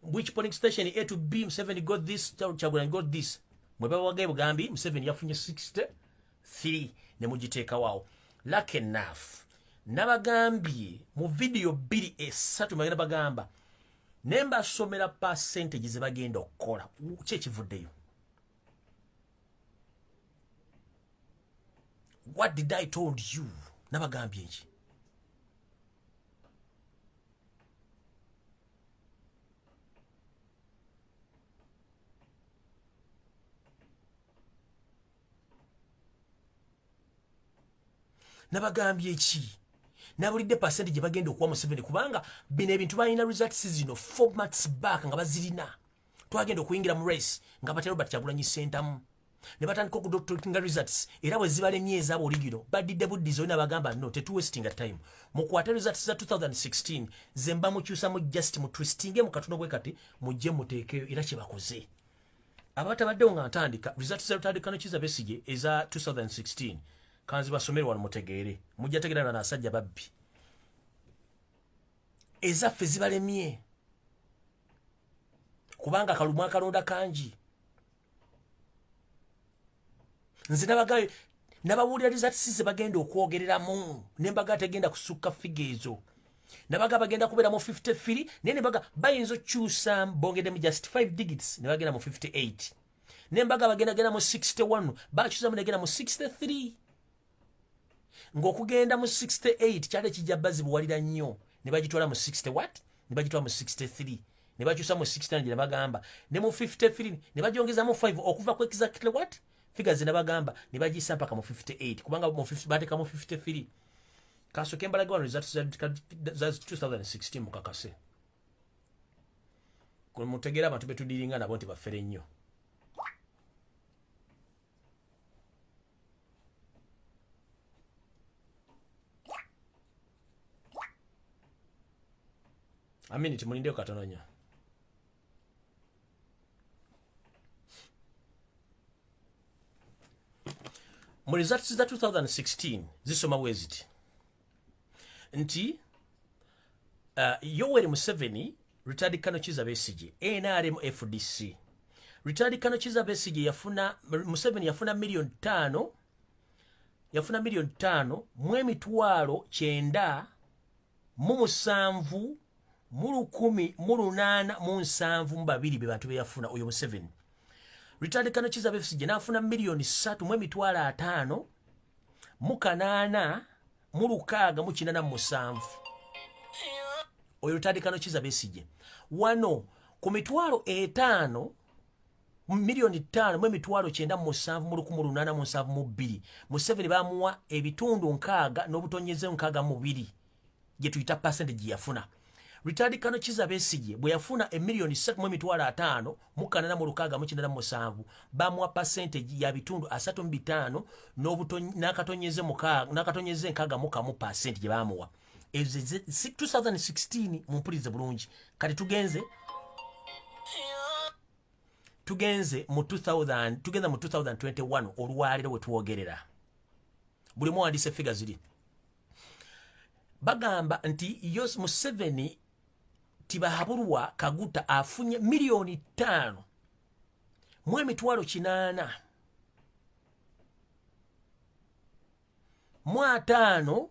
which polling station A to B, Museveni got this, Kyagulanyi got this. Mwebaba wagaye bugambi, Museveni yafunye 63 ne mugiteeka waawo. Luck enough. Nabagambye mu video 2-3 bagenda bagamba nemba somera percentage ze bagenda okukola. Ki ekivuddeyo? What did I told you? Nabagambye nki? nabagambye ki nabulidde percentage bagenda okuwa Museveni kubanga bino ebintu balina results zino 4 months back nga bazirina twagenda okuyingira mu race nga batero Kyagulanyi sentamu ne batandika okudoctoringa results era bwe zibalemye ezaabo oligiro badidde buddizo nabagamba no tetuwestinga time mukwate results za 2016 zemba mukyusa mu just mu twistinge mu katono bwe kati mujje muteekeyo era kye bakoze abatabaddewo nga ntandika results za Rutandikano Kizza Besigye eza 2016 kanzi basomero wano mutegeere mujja tegerana n'asajja babbi ezaffe zibalemye kubanga kalumwa kalonda kanji nze nabagayo nabawulira results ze bagenda okwogereramu nembaga tegenda kusukka figezo nabaga bagenda kubeera mu 53 nembaga bayinzo kyusa bongede mu just 5 digits nebagenda mu 58 nembaga bagenda genda mu 61 bakyusa mu negenda mu 63 ng'okugenda mu 68 kyale kijja bazzi buwalira nnyo ne bagitwala mu 60 what ne bagitwala mu 63 ne bakyusa mu 69 ne bagamba ne mu 53 ne bagyongeza mu 5 okuva ku exactly what figures ne bagamba ne bagisa mpaka mu 58 kubanga mu 50 bateka mu 53 kaso kembalaga wano results za 2016 mukakase ku mutegera abantu betudiringa nabo nti bafere nnyo aminiti mulindeo katono nnyo mu results za 2016 zisoma weziti nti Yoweri Museveni Rutandikano Kizza Besigye NRM FDC Rutandikano Kizza Besigye yafuna Museveni yafuna milioni 5 mu emitwalo 9 mu 7 mu 10 mu 8 mu 7 mu 2 be bantu be yafuna oyo Museveni Rutandikano Kizza Besigye nafuna milioni 3 mu emitwalo 5 mu 8 mu 6 mu 9 mu 7 oyo Rutandikano Kizza Besigye wano ku mitwalo 5 milioni 5 mu emitwalo 9 mu 7 mu 10 mu 8 mu 7 mu 2 Museveni bamuwa ebitundu 6 n'obutonyeze 6 mu 2 je tuyita percentage yafuna Rutandikano Kizza Besigye bwe yafuna emilioni 3 mu emitwalo 5 mu 8 mu 6 mu 9 mu 7 bamuwa percentage ya bitundu 3.5 n'akatonyeze 6 mu kamu percentage bamuwa 2016 mumpulize bulungi kati tugenze mu 2021 olwaliro we tuwogerera buli muwandise figure ziri bagamba nti Yos Museveni tibahabulwa Kaguta afunye milioni 5 mu emitwalo 8 mu 5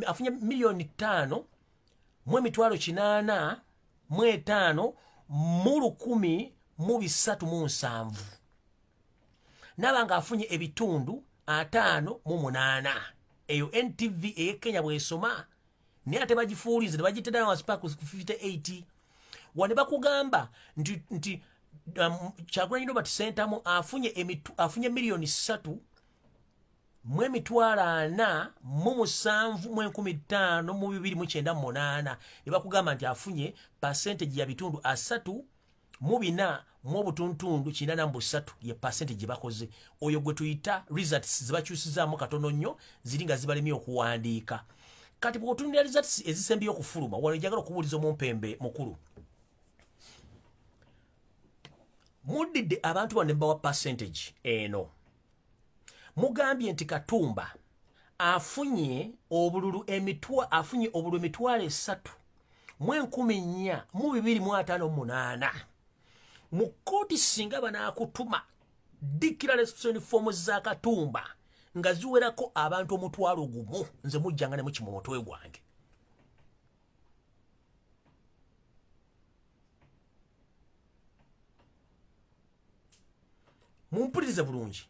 afunye milioni 5 mu emitwalo 8 mu 5 mu 10 mu 3 mu 7 nabanga afunye ebitundu 5 mu 8 eyo NTV Kenya bwesoma ne ate bagifuulize ne bagitedana waspaku 58 wane bakugamba nti Kyagulanyi Robert Sentamu afunye milioni 3 mu emitwalo 4 mu 7 mu 15 mu 2 mu 9 mu 8 ne bakugamba nti afunye percentage ya bitundu 3 mu 4 mu obutuntundu 9 mu 3 ye percentage bakoze oyo gwe tuyita results zibakyusizaamu katono nnyo ziringa zibalemye okuwandiika kati bw'otunulira results ezisembi okufuluma wano njagala okubuuliza omumpembe mukulu muddidde abantu bano ne bawa percentage eno mugambye nti Katumba afunye obululu emitwalo 3 mu 14 mu 258 mu kkooti singa banaakutuma declaration form za Katumba nga ziwerako abantu omutwalo gumu nze mujjanga ne mu kimomotwe gwange mumpulirize bulungi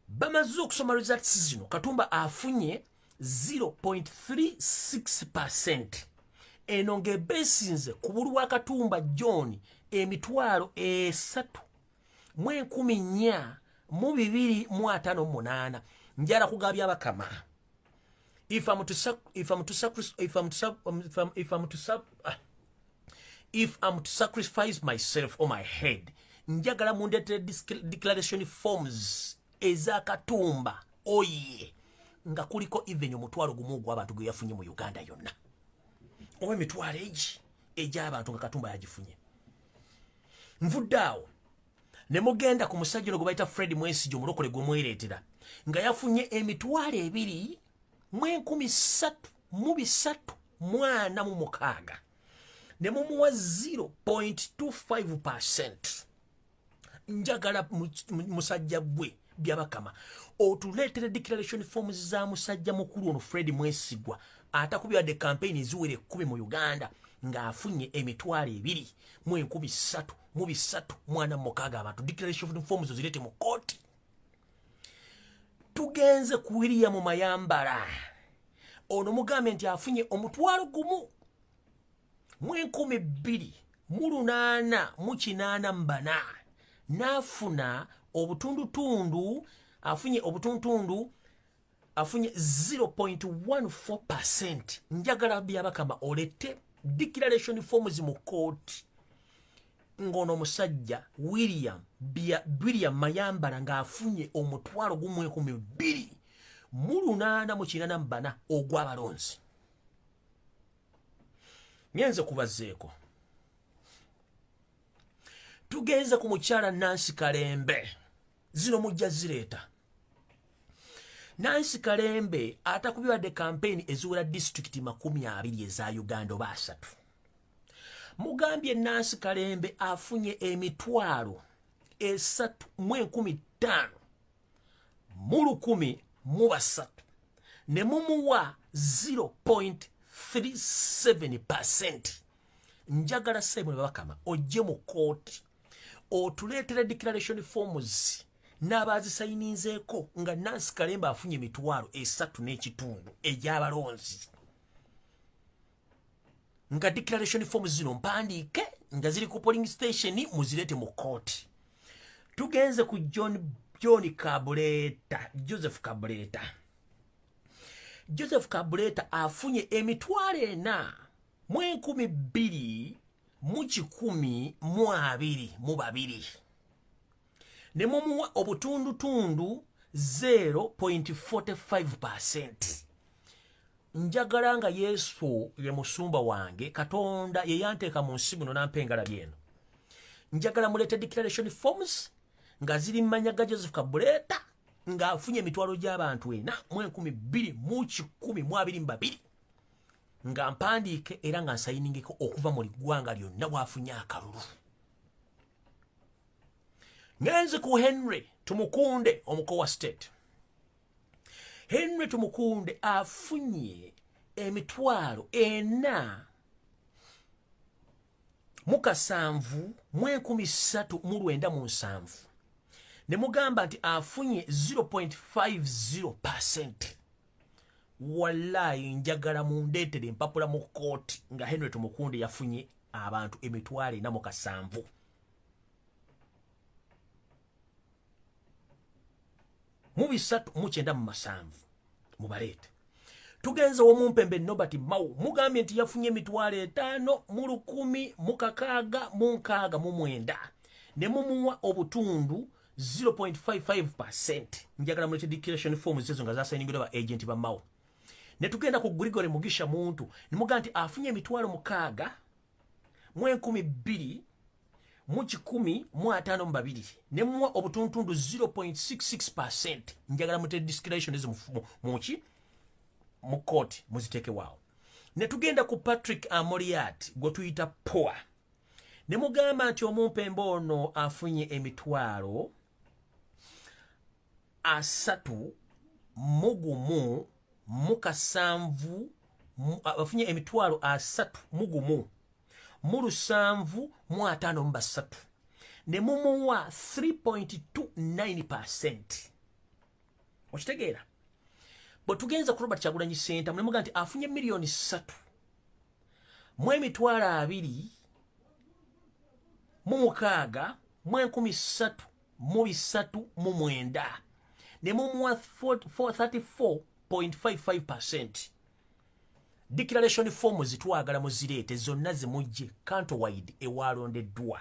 bamaze okusoma results zino Katumba afunye 0.36% eno ng'ebeesinze ku buli wa Katumba John emitwalo 3 mu 14 mu 258 njala kugabya bakama. If I'm to sacrifice myself or my head, njagala mundete declaration forms ezakatumba oye nga kuliko even omutwalo gumu gw'abantu gwe yafunye mu Uganda yonna. Owe mitwalo egy'abantu nga katumba yagifunye. Nvuddaawo ne mugenda ku musajja gwe bayita Fred Mwesigye omulokole gwe mwereetera nga yafunye emitwalo 2,336 ne mumuwa 0.25%. Njagala musajja gwe byabakama otuleetere declaration forms za musajja mukulu ono Fred Mwesigwa atakubibadde campaign eziwere 10 mu Uganda ng'afunye emitwalo 2,336 abantu. Declaration forms zirete mu kooti. Tugenze ku William Mayambala ono mugambe nti afunye omutwalo gumu 2,884 n'afuna obutundutundu afunye 0.14%. njagala byabakama olete declaration forms mu court ngono musajja William Mayambala ng'afunye omutwalo gumu 2,884 ogw'abalonzi. Nyenze kubazeeko tugenze ku mukyala Nancy Kalembe zino mujja zireeta. Nancy Kalembe atakubibadde campaign eziwera district 20 eza Uganda oba 3. Mugambye Nancy Kalembe afunye emitwalo 3,15 mu 1,003 ne mumuwa 0.37%. njagala sebo bakama ojje mu court otuleetere declaration forms n'abazisayininzeeko nga Nancy Kalembe afunye emitwalo 3.5 egy'abalonzi. Nga declaration forms zino mpandiike nga ziri ku polling station muzirete mu court. Tugenze ku Joseph Kabuleta afunye emitwalo 4,212 ne mumuwa obutundutundu 0.45%. njagala nga Yesu ye musumba wange Katonda ye yanteeka mu nsi muno nampengala byeno. Njagala mulete declaration forms nga ziri mmanya ga Joseph Kabuleta ng'afunye emitwalo gy'abantu 4,212 nga mpandiike era nga nsayiningeko okuva mu ggwanga lyonna bw'afunye akalulu. Ngenze ku Henry Tumukunde omuko wa state. Henry Tumukunde afunye emitwalo 4,797 ne mugamba nti afunye 0.50%. Wallahi njagala mundeetere empapula mu court nga Henry Tumukunde yafunye abantu emitwalo 4,700. mu 397 mubalete. Tugenze womumpembe Nobati Mau mugambye nti yafunye emitwalo 5,169 ne mumuwa obutundu 0.55%. njagala mulete declaration forms zezo nga zasayiningirwa ba agent ba Mau. Ne tugenda ku Grigore Mugisha muntu ne mugamba nti afunye emitwalo 6,12 ne mumuwa obutundu 0.66%. njagala mulete declaration zezo muki mu court muziteke wao. Ne tugenda ku Patrick Amoriat gwe tuyita Poa ne mugamba nti omumpembe ono afunye emitwalo 3,7 afunye emitwalo 3,753 ne mumuwa 3.29%. okitegeera bwe tugenza ku Robert Kyagulanyi Center ne mugamba nti afunye milioni 3 mu emitwalo 2,600,339 ne mumuwa 34.55%. Declaration form zitwagala muzireete zonna zimujje countrywide ewalondeddwa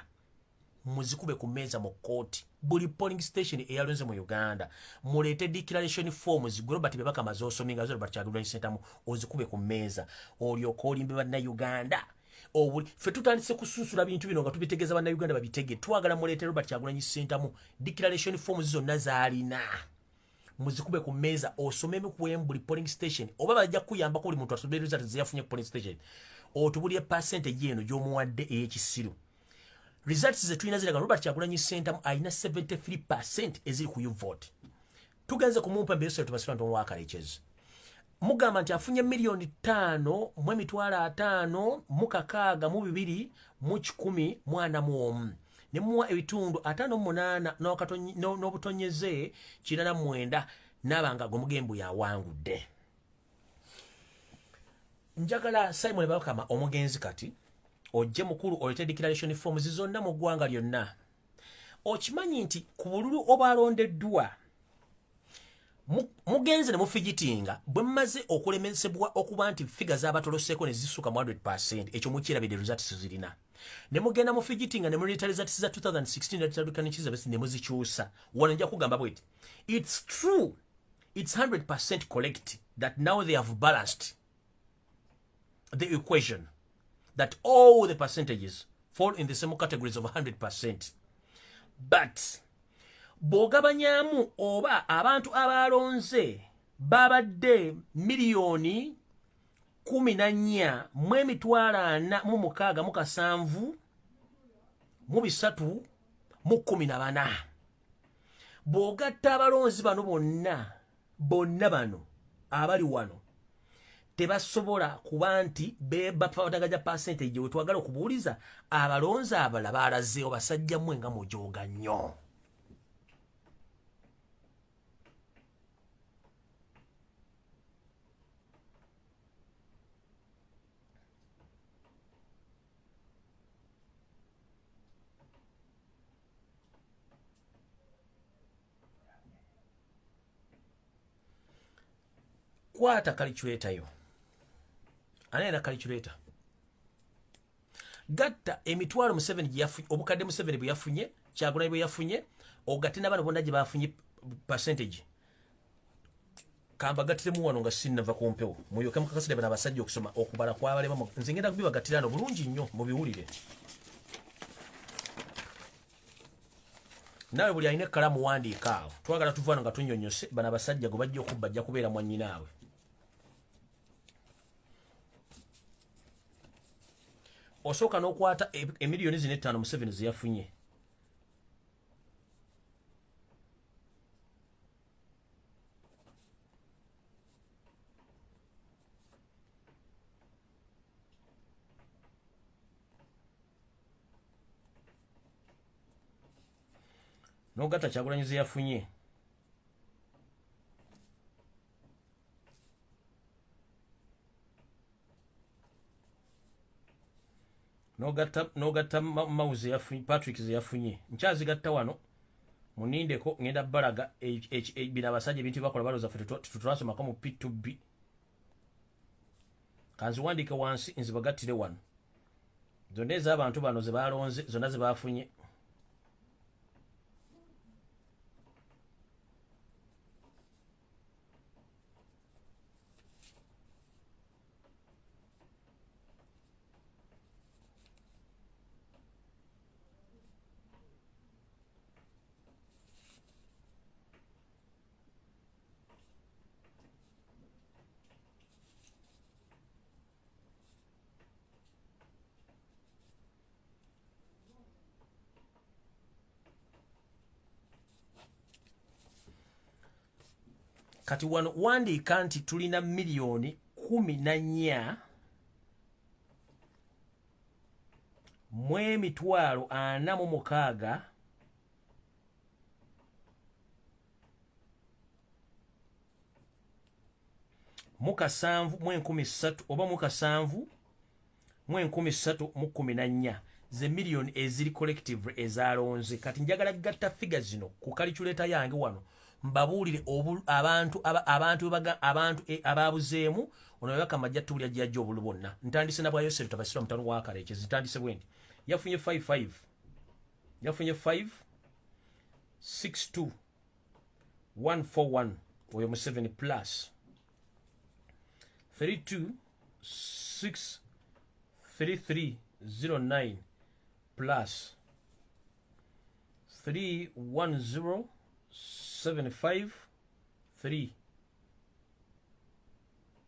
muzikube ku mmeeza mu kooti buli polling station eyalonze mu Uganda muleete declaration forms Robert Bebaka mazosominga zo Robert Kyagulanyi Ssentamu ozikube ku mmeeza olyoka olimbe bannayuganda ffe tutandise kusunsula bintu bino nga tubitegeeza bannayuganda babitege twagala muleete Robert Kyagulanyi Ssentamu declaration forms zonna z'alina muzikube ku mmeeza osomeme ku buli polling station oba bajja kuyamba ko buli muntu asobole result ziyafunye ku polling station otubulye percentage eno gy'omuwadde ey'ekisiru. Results ze tulina ziraga Robert Kyagulanyi Ssentamu alina 73% eziri ku vote. Tugenze kumumpa mbeso tubasira ntono wakalechezi. Mugamba nti afunye milioni 5 mu emitwalo 5 mu kakaaga mu 2 mu 10 mwana mu omu. Ne muwa ebitundu 58 n'obutonyeze 89 nabanga gomugembu ya wangudde. Njagala Simon Bakama omugenzi kati ojje mukulu olete declaration forms zonna mu ggwanga lyonna. Okimanyi nti ku bululu obalondeddwa mugenze ne mufigitinga bwe mmaze okulemesebwa okuba nti figa z'abatoloseeko ne zisuka mu 100%, ekyo mukirabidde results zirina. Ne mugenda mufigitinga ne muleta results za 2016 na Tutalukanyikiza besi ne muzikyusa. Wano nja kugamba bweti. It's true. It's 100% correct that now they have balanced the equation. That all the percentages fall in the same categories of 100%. But bogabanyamu oba abantu abalonze babadde miliyoni 14 mu emitwalo 46 mu kasanvu mu 3 mu 14. Bogatta abalonzi bano bonna bano abali wano tebasobola kuba nti bapatagaja percentage we twagala okubuuliza abalonzi abala balaze obasajja mmwe nga mujoga nnyo. Kwata calculator yo. Anena calculator. Gatta emitwalo Museveni gyafunye obukadde Museveni bwe yafunye Kyagulanyi bwe yafunye ogatte n'abantu bonna gye bafunye percentage. Kamba gattiremu wano nga sinnava ku mpewo muyoke mukakasire bana abasajja okusoma okubala kwabalema nze ngenda kubibagattira no bulungi nnyo mubiwulire. Nawe buli alina ekkalamu wandiika awo twagala tuvaano nga tunnyonnyose bana abasajja gwe bajja okubba ajja kubeera mwannyinaawe. Osooka n'okwata emiliyoni zino 5 Museveni ze yafunye. N'ogatta Kyagulanyi ze yafunye. N'ogatta Mauze yafunye Patrick ze yafunye. Nkyazigatta wano munindeko ngenda balaga bino abasajja ebintu bakola baloza ffe tutwasomako mu P2B. Kanziwandiike wansi nzibagattire wano. Zonna ez'abantu bano ze balonze zonna ze bafunye. Kati wano wandiika nti tulina miliyoni 14 mu emitwalo 46 mu kasanvu mu 13 oba mu kasanvu mu 1314 ze miliyoni eziri collective ezalonze. Kati njagala gatta figures zino ku calculator yange wano mbabuulire abantu ababuzeemu ono yabaka amajja tubulya jjajja obulu bonna ntandise na bwa Yosefu tabasira mutano wa Kaleke zitandise bwendi yafunye 55 yafunye 562 oyo Museveni plus 326309 plus 310753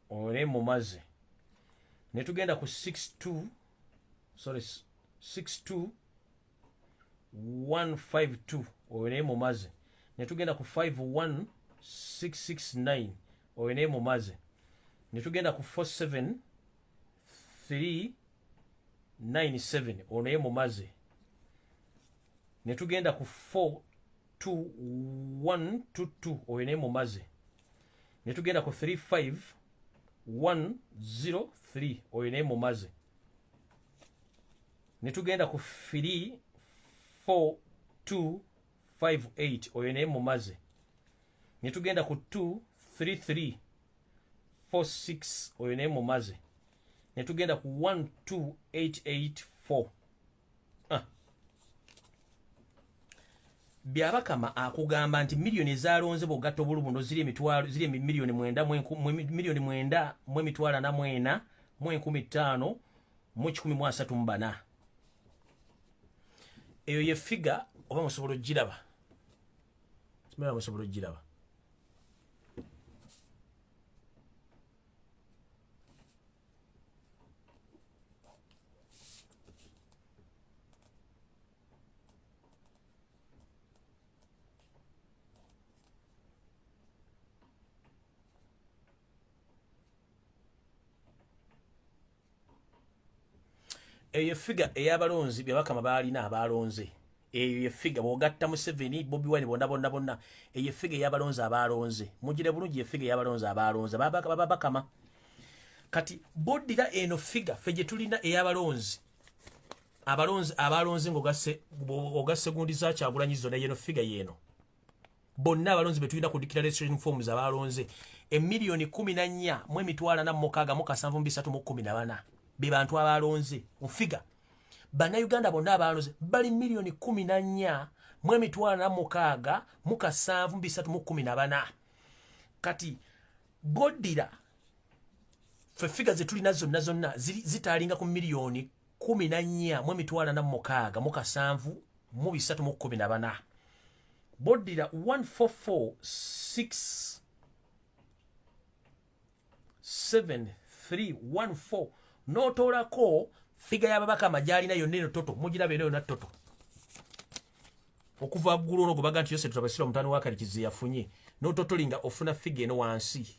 ore mumaze netugenda ku 62152 ore mumaze netugenda ku 51669 ore mumaze netugenda ku 47397 ore mumaze netugenda ku 42122 ore mumaze netugenda ku 35103 oyo ne mumaze netugenda ku 34258 oyo ne mumaze netugenda ku 23346 oyo ne mumaze netugenda ku 12884 byabakama akugamba nti milioni ezalonze bogatta obulu buno ziri emitwalo ziri milioni 9 milioni 9 mu emitwalo na 4 mu 15 mu 134 eyo ye figure oba musobola giraba simera musobola giraba eyo figure eyabalonzi byabakama balina abalonze eyo ye figure bogatta Museveni Bobi Wine bonna eyo figure eyabalonzi abalonze mugire bulungi ye figure eyabalonzi abalonze babakama kati bodira eno figure feje tulina eyabalonzi abalonzi ngogasse gundi za Kyagulanyizo na yeno figure yeno bonna abalonzi betulina ku declaration forms abalonze emilioni 14 mu emitwalo na mukaga mu 734 be bantu abalonze ofiga bana Uganda bonna abalonze bali milioni 14 mu emitwalo na mukaga mu 734 kati bodira fe figures zetulina zonna zitalinga ku milioni 14 mu emitwalo na mukaga mu 734 bodira 1446714 notolako figa yababaka amajali nayo neno toto mugirabe nayo na toto okuva ggulo no gobaga nti Yosefu tabasira mutano wa Kaleke yafunye nototolinga ofuna figa eno wansi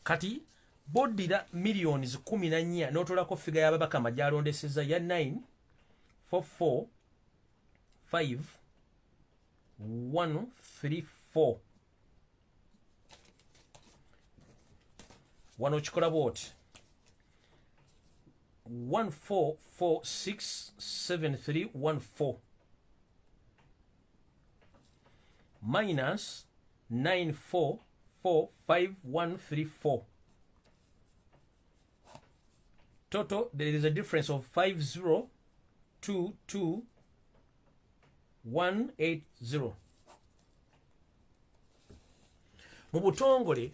kati bodira milioni 14 notolako figa yababaka amajali ondeseza ya 9445 wano chikola boti 14467314 minus 944534 total there is a difference of 5022180 mu butongole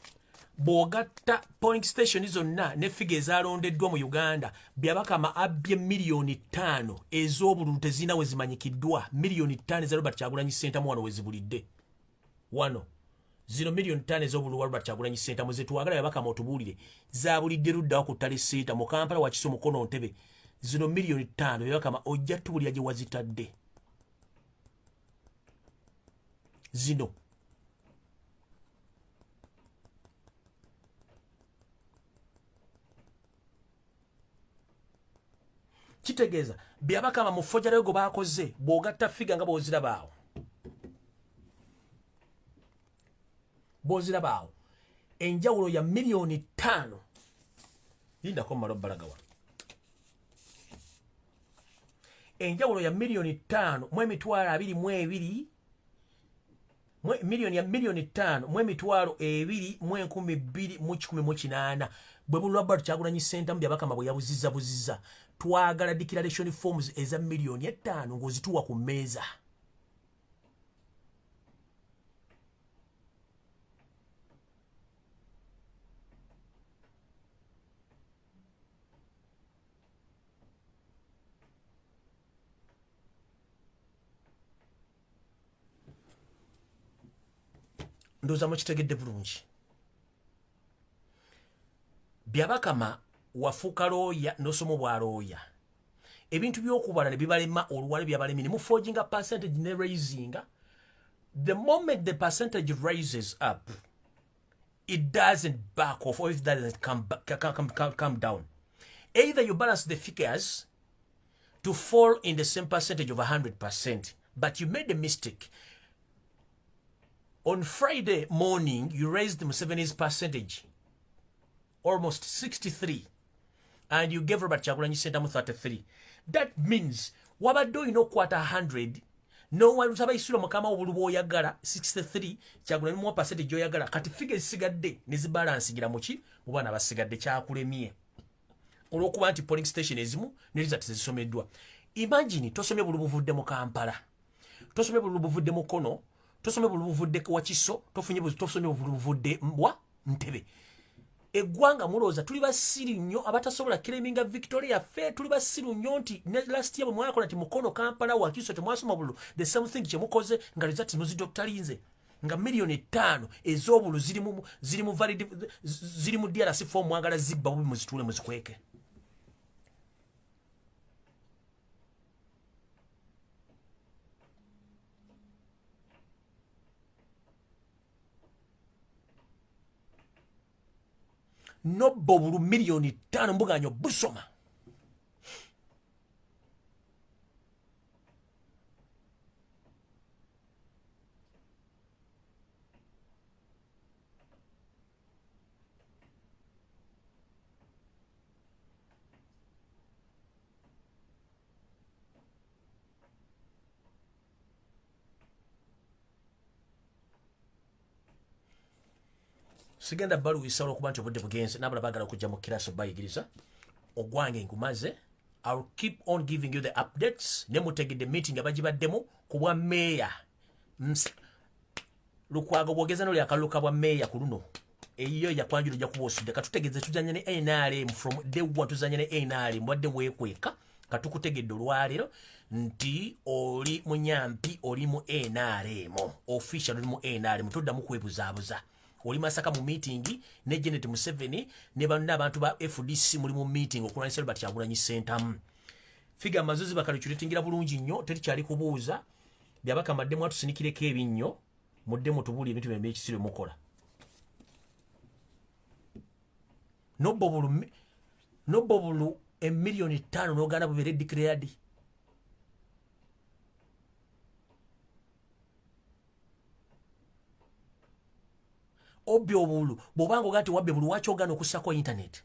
bogatta polling station zonna ne figure ezalondeddwa mu Uganda byabakama abye milioni 5 ez'obululu tezina we zimanyikiddwa milioni 5 za Robert Kyagulanyi Center mu wano wezibulidde wano zino milioni 5 ez'obululu wa Robert Kyagulanyi Center mu zetwagala byabakama otubulire zabulidde luddawo ku ttale Center mu Kampala wa Kiso Mukono Ntebe zino milioni 5 byabakama ojja tubulya gye wazitadde zino kitegeza byabakama mu fojjala yo bakoze bogatta figa nga bozira baawo enjawulo ya milioni 5 linda ko malo balagawa enjawulo ya milioni 5 mu emitwalo 22 milioni 5 mwe mitwalo 2 mwe 12,118 bwe bulwa Kyagulanyi Ssentamu byabakama bwe yabuziza twagala declaration forms eza milioni 5 ng'ozituwa ku mmeeza. Ndoza mukitegedde bulungi. Byabakama wafuuka looya n'osoma bwa looya. Ebintu by'okubala ne bibalema oluwale byabalemi ne muforginga percentage ne raisinga. The moment the percentage raises up, it doesn't back off or it doesn't come down. Either you balance the figures to fall in the same percentage of 100%, but you made a mistake. On Friday morning, you raised Museveni's percentage, almost 63, and you gave Robert Kyagulanyi Ssentamu 33. That means, wabadde ino kwata 100, no one sabayisula mukama obulu bw'oyagala 63, Kyagulanyi mu percentage oyagala, kati figures sigadde ne zibalansingira muki mu baana basigadde kyakulemye. Olw'okuba nti polling station ezimu ne results zisomeddwa. Imagine tosomye bulu buvudde mu Kampala, tosomye bulu buvudde mu Kono, tosomye bulu buvudde wa Kiso, tosomye bulu buvudde wa Ntebe. Eggwanga mulooza tuli basiru nnyo abatasobola claiminga Victoria fe tuli basiru nnyo nti ne last year mwakola ti Mukono Kampala wa Kiso temwasoma bulu the same thing kyemukoze nga results muzi Dr. Linze nga milioni 5 ez'obulu zirimu valid zirimu DRC form mwagala zibba bubi muzitule muzikweke. Nobbo bulu milioni 5 mbuganyo busoma. Sigenda balu isalo okuba nti obudde bugenze n'abala bagala okujja mu kiraaso bayigiriza ogwange ngumaze. I'll keep on giving you the updates. Ne mutegedde meeting abagibaddemu ku bwa meeya Lukwago bwogeza noli akaluka bwa meeya ku luno eyo yakwanjula ojja kuba osudde katutegeze tuzanya ne NRM from day one tuzanya ne NRM wadde weekweka katukutegedde olwaleero nti oli munyampi oli mu NRM official oli mu NRM toddamu kwebuzaabuza. Oli Masaka mu meeting ne Janet Museveni ne banna abantu ba FDC muri mu meeting okulwanyisa Robert Kyagulanyi Ssentamu. Figa amazuzi bakalichuletingira bulungi nnyo terikyali kubuuza byabakamadde mu atusinikireko ebinnyo mudde mutubuli ebintu byembe ekisiro mukola. Nobbo bulu emilioni 5 n'oganda bubere declared. Obbi obulu bobanga ogati wabbe bulu wachi ogana okusako internet.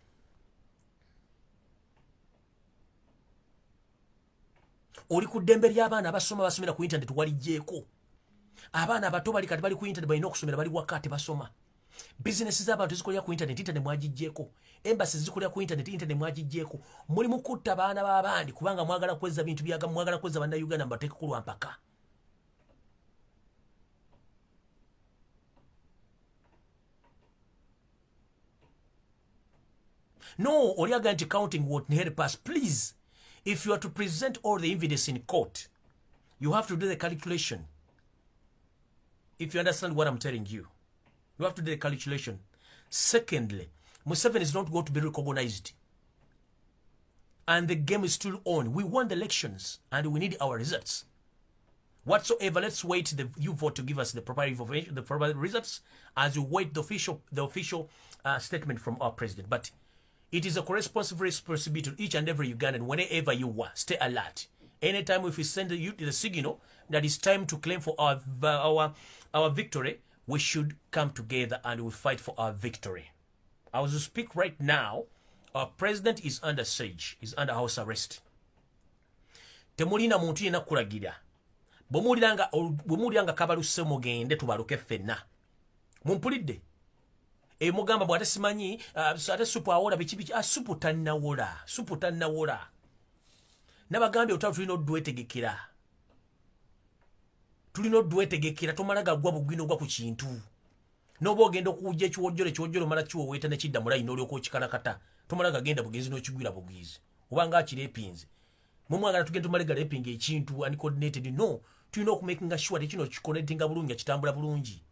Oli ku ddembe ly'abaana abasoma basomera ku internet walijjeeko. Abaana abato bali kati bali ku internet balina okusomera bali wakati basoma. Business z'abantu zikolera ku internet mwagijjeeko. Embassy zikolera ku internet mwagijjeeko. Muli mukutta abaana b'abandi kubanga mwagala kweza bintu byagamu mwagala kweza banda Uganda mbateeke ku lwampaka. No, Oriaga counting what help us, please. If you are to present all the evidence in court, you have to do the calculation. If you understand what I'm telling you, you have to do the calculation. Secondly, Museveni is not going to be recognized. And the game is still on. We won the elections and we need our results. Whatsoever, let's wait you vote to give us the proper information, the proper results, as we wait the official statement from our president. But it is a corresponsive responsibility to each and every Ugandan, whenever you are, stay alert. Anytime if we send you the signal that it's time to claim for our victory, we should come together and we fight for our victory. As we speak right now, our president is under siege, is under house arrest. Temulina muntu yena kulagira. bwemuwuliranga kabaluse mugende tubaluke ffenna mumpulidde mugamba bw'ate simanyi ate supu awola biki supu tannawola nabagambye otaba tulina odwetegekera tomala gaggwa bugwino ogwa ku kintu noba ogenda okujja ekiwojjolo mala kiwoweeta nekidda mulayi n'olyoka okikalakata tomala gagenda bugenzi n'okigwira bugizi obanga akirepinze mumwagala tugenda tumale galepinga ekintu uncoordinated no tulina okumakinga sure tekino kikonetinga bulungi kitambula bulungi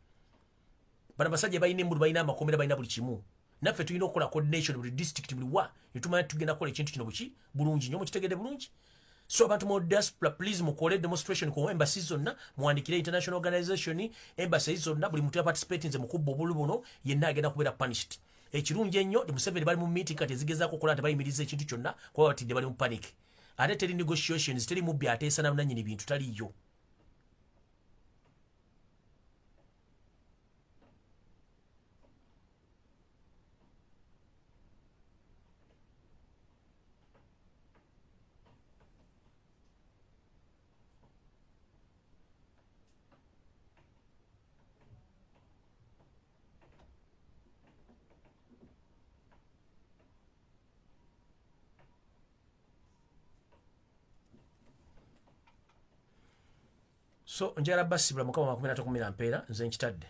bana basajja balina emmulu balina amakomera balina buli kimu naffe tulina okukola coordination buli district buli wa netumanya tugenda kukola ekintu kino buki bulungi nyo mukitegedde bulungi so abantu mu diaspora please mukole demonstration ku embassy zonna muwandikire international organization embassy zonna buli muntu yaparticipate nze mukubbo obulu buno yenna agenda kubeera punished ekirungi ennyo Museveni bali mu meeting kati ezigezaako okukola tebayimiriza ekintu kyonna kuba batidde bali mu panic ate teri negotiations teri mubbi ateesa nanyini bintu taliyo so njagala basibula mukama 13 mpeera nze nkitadde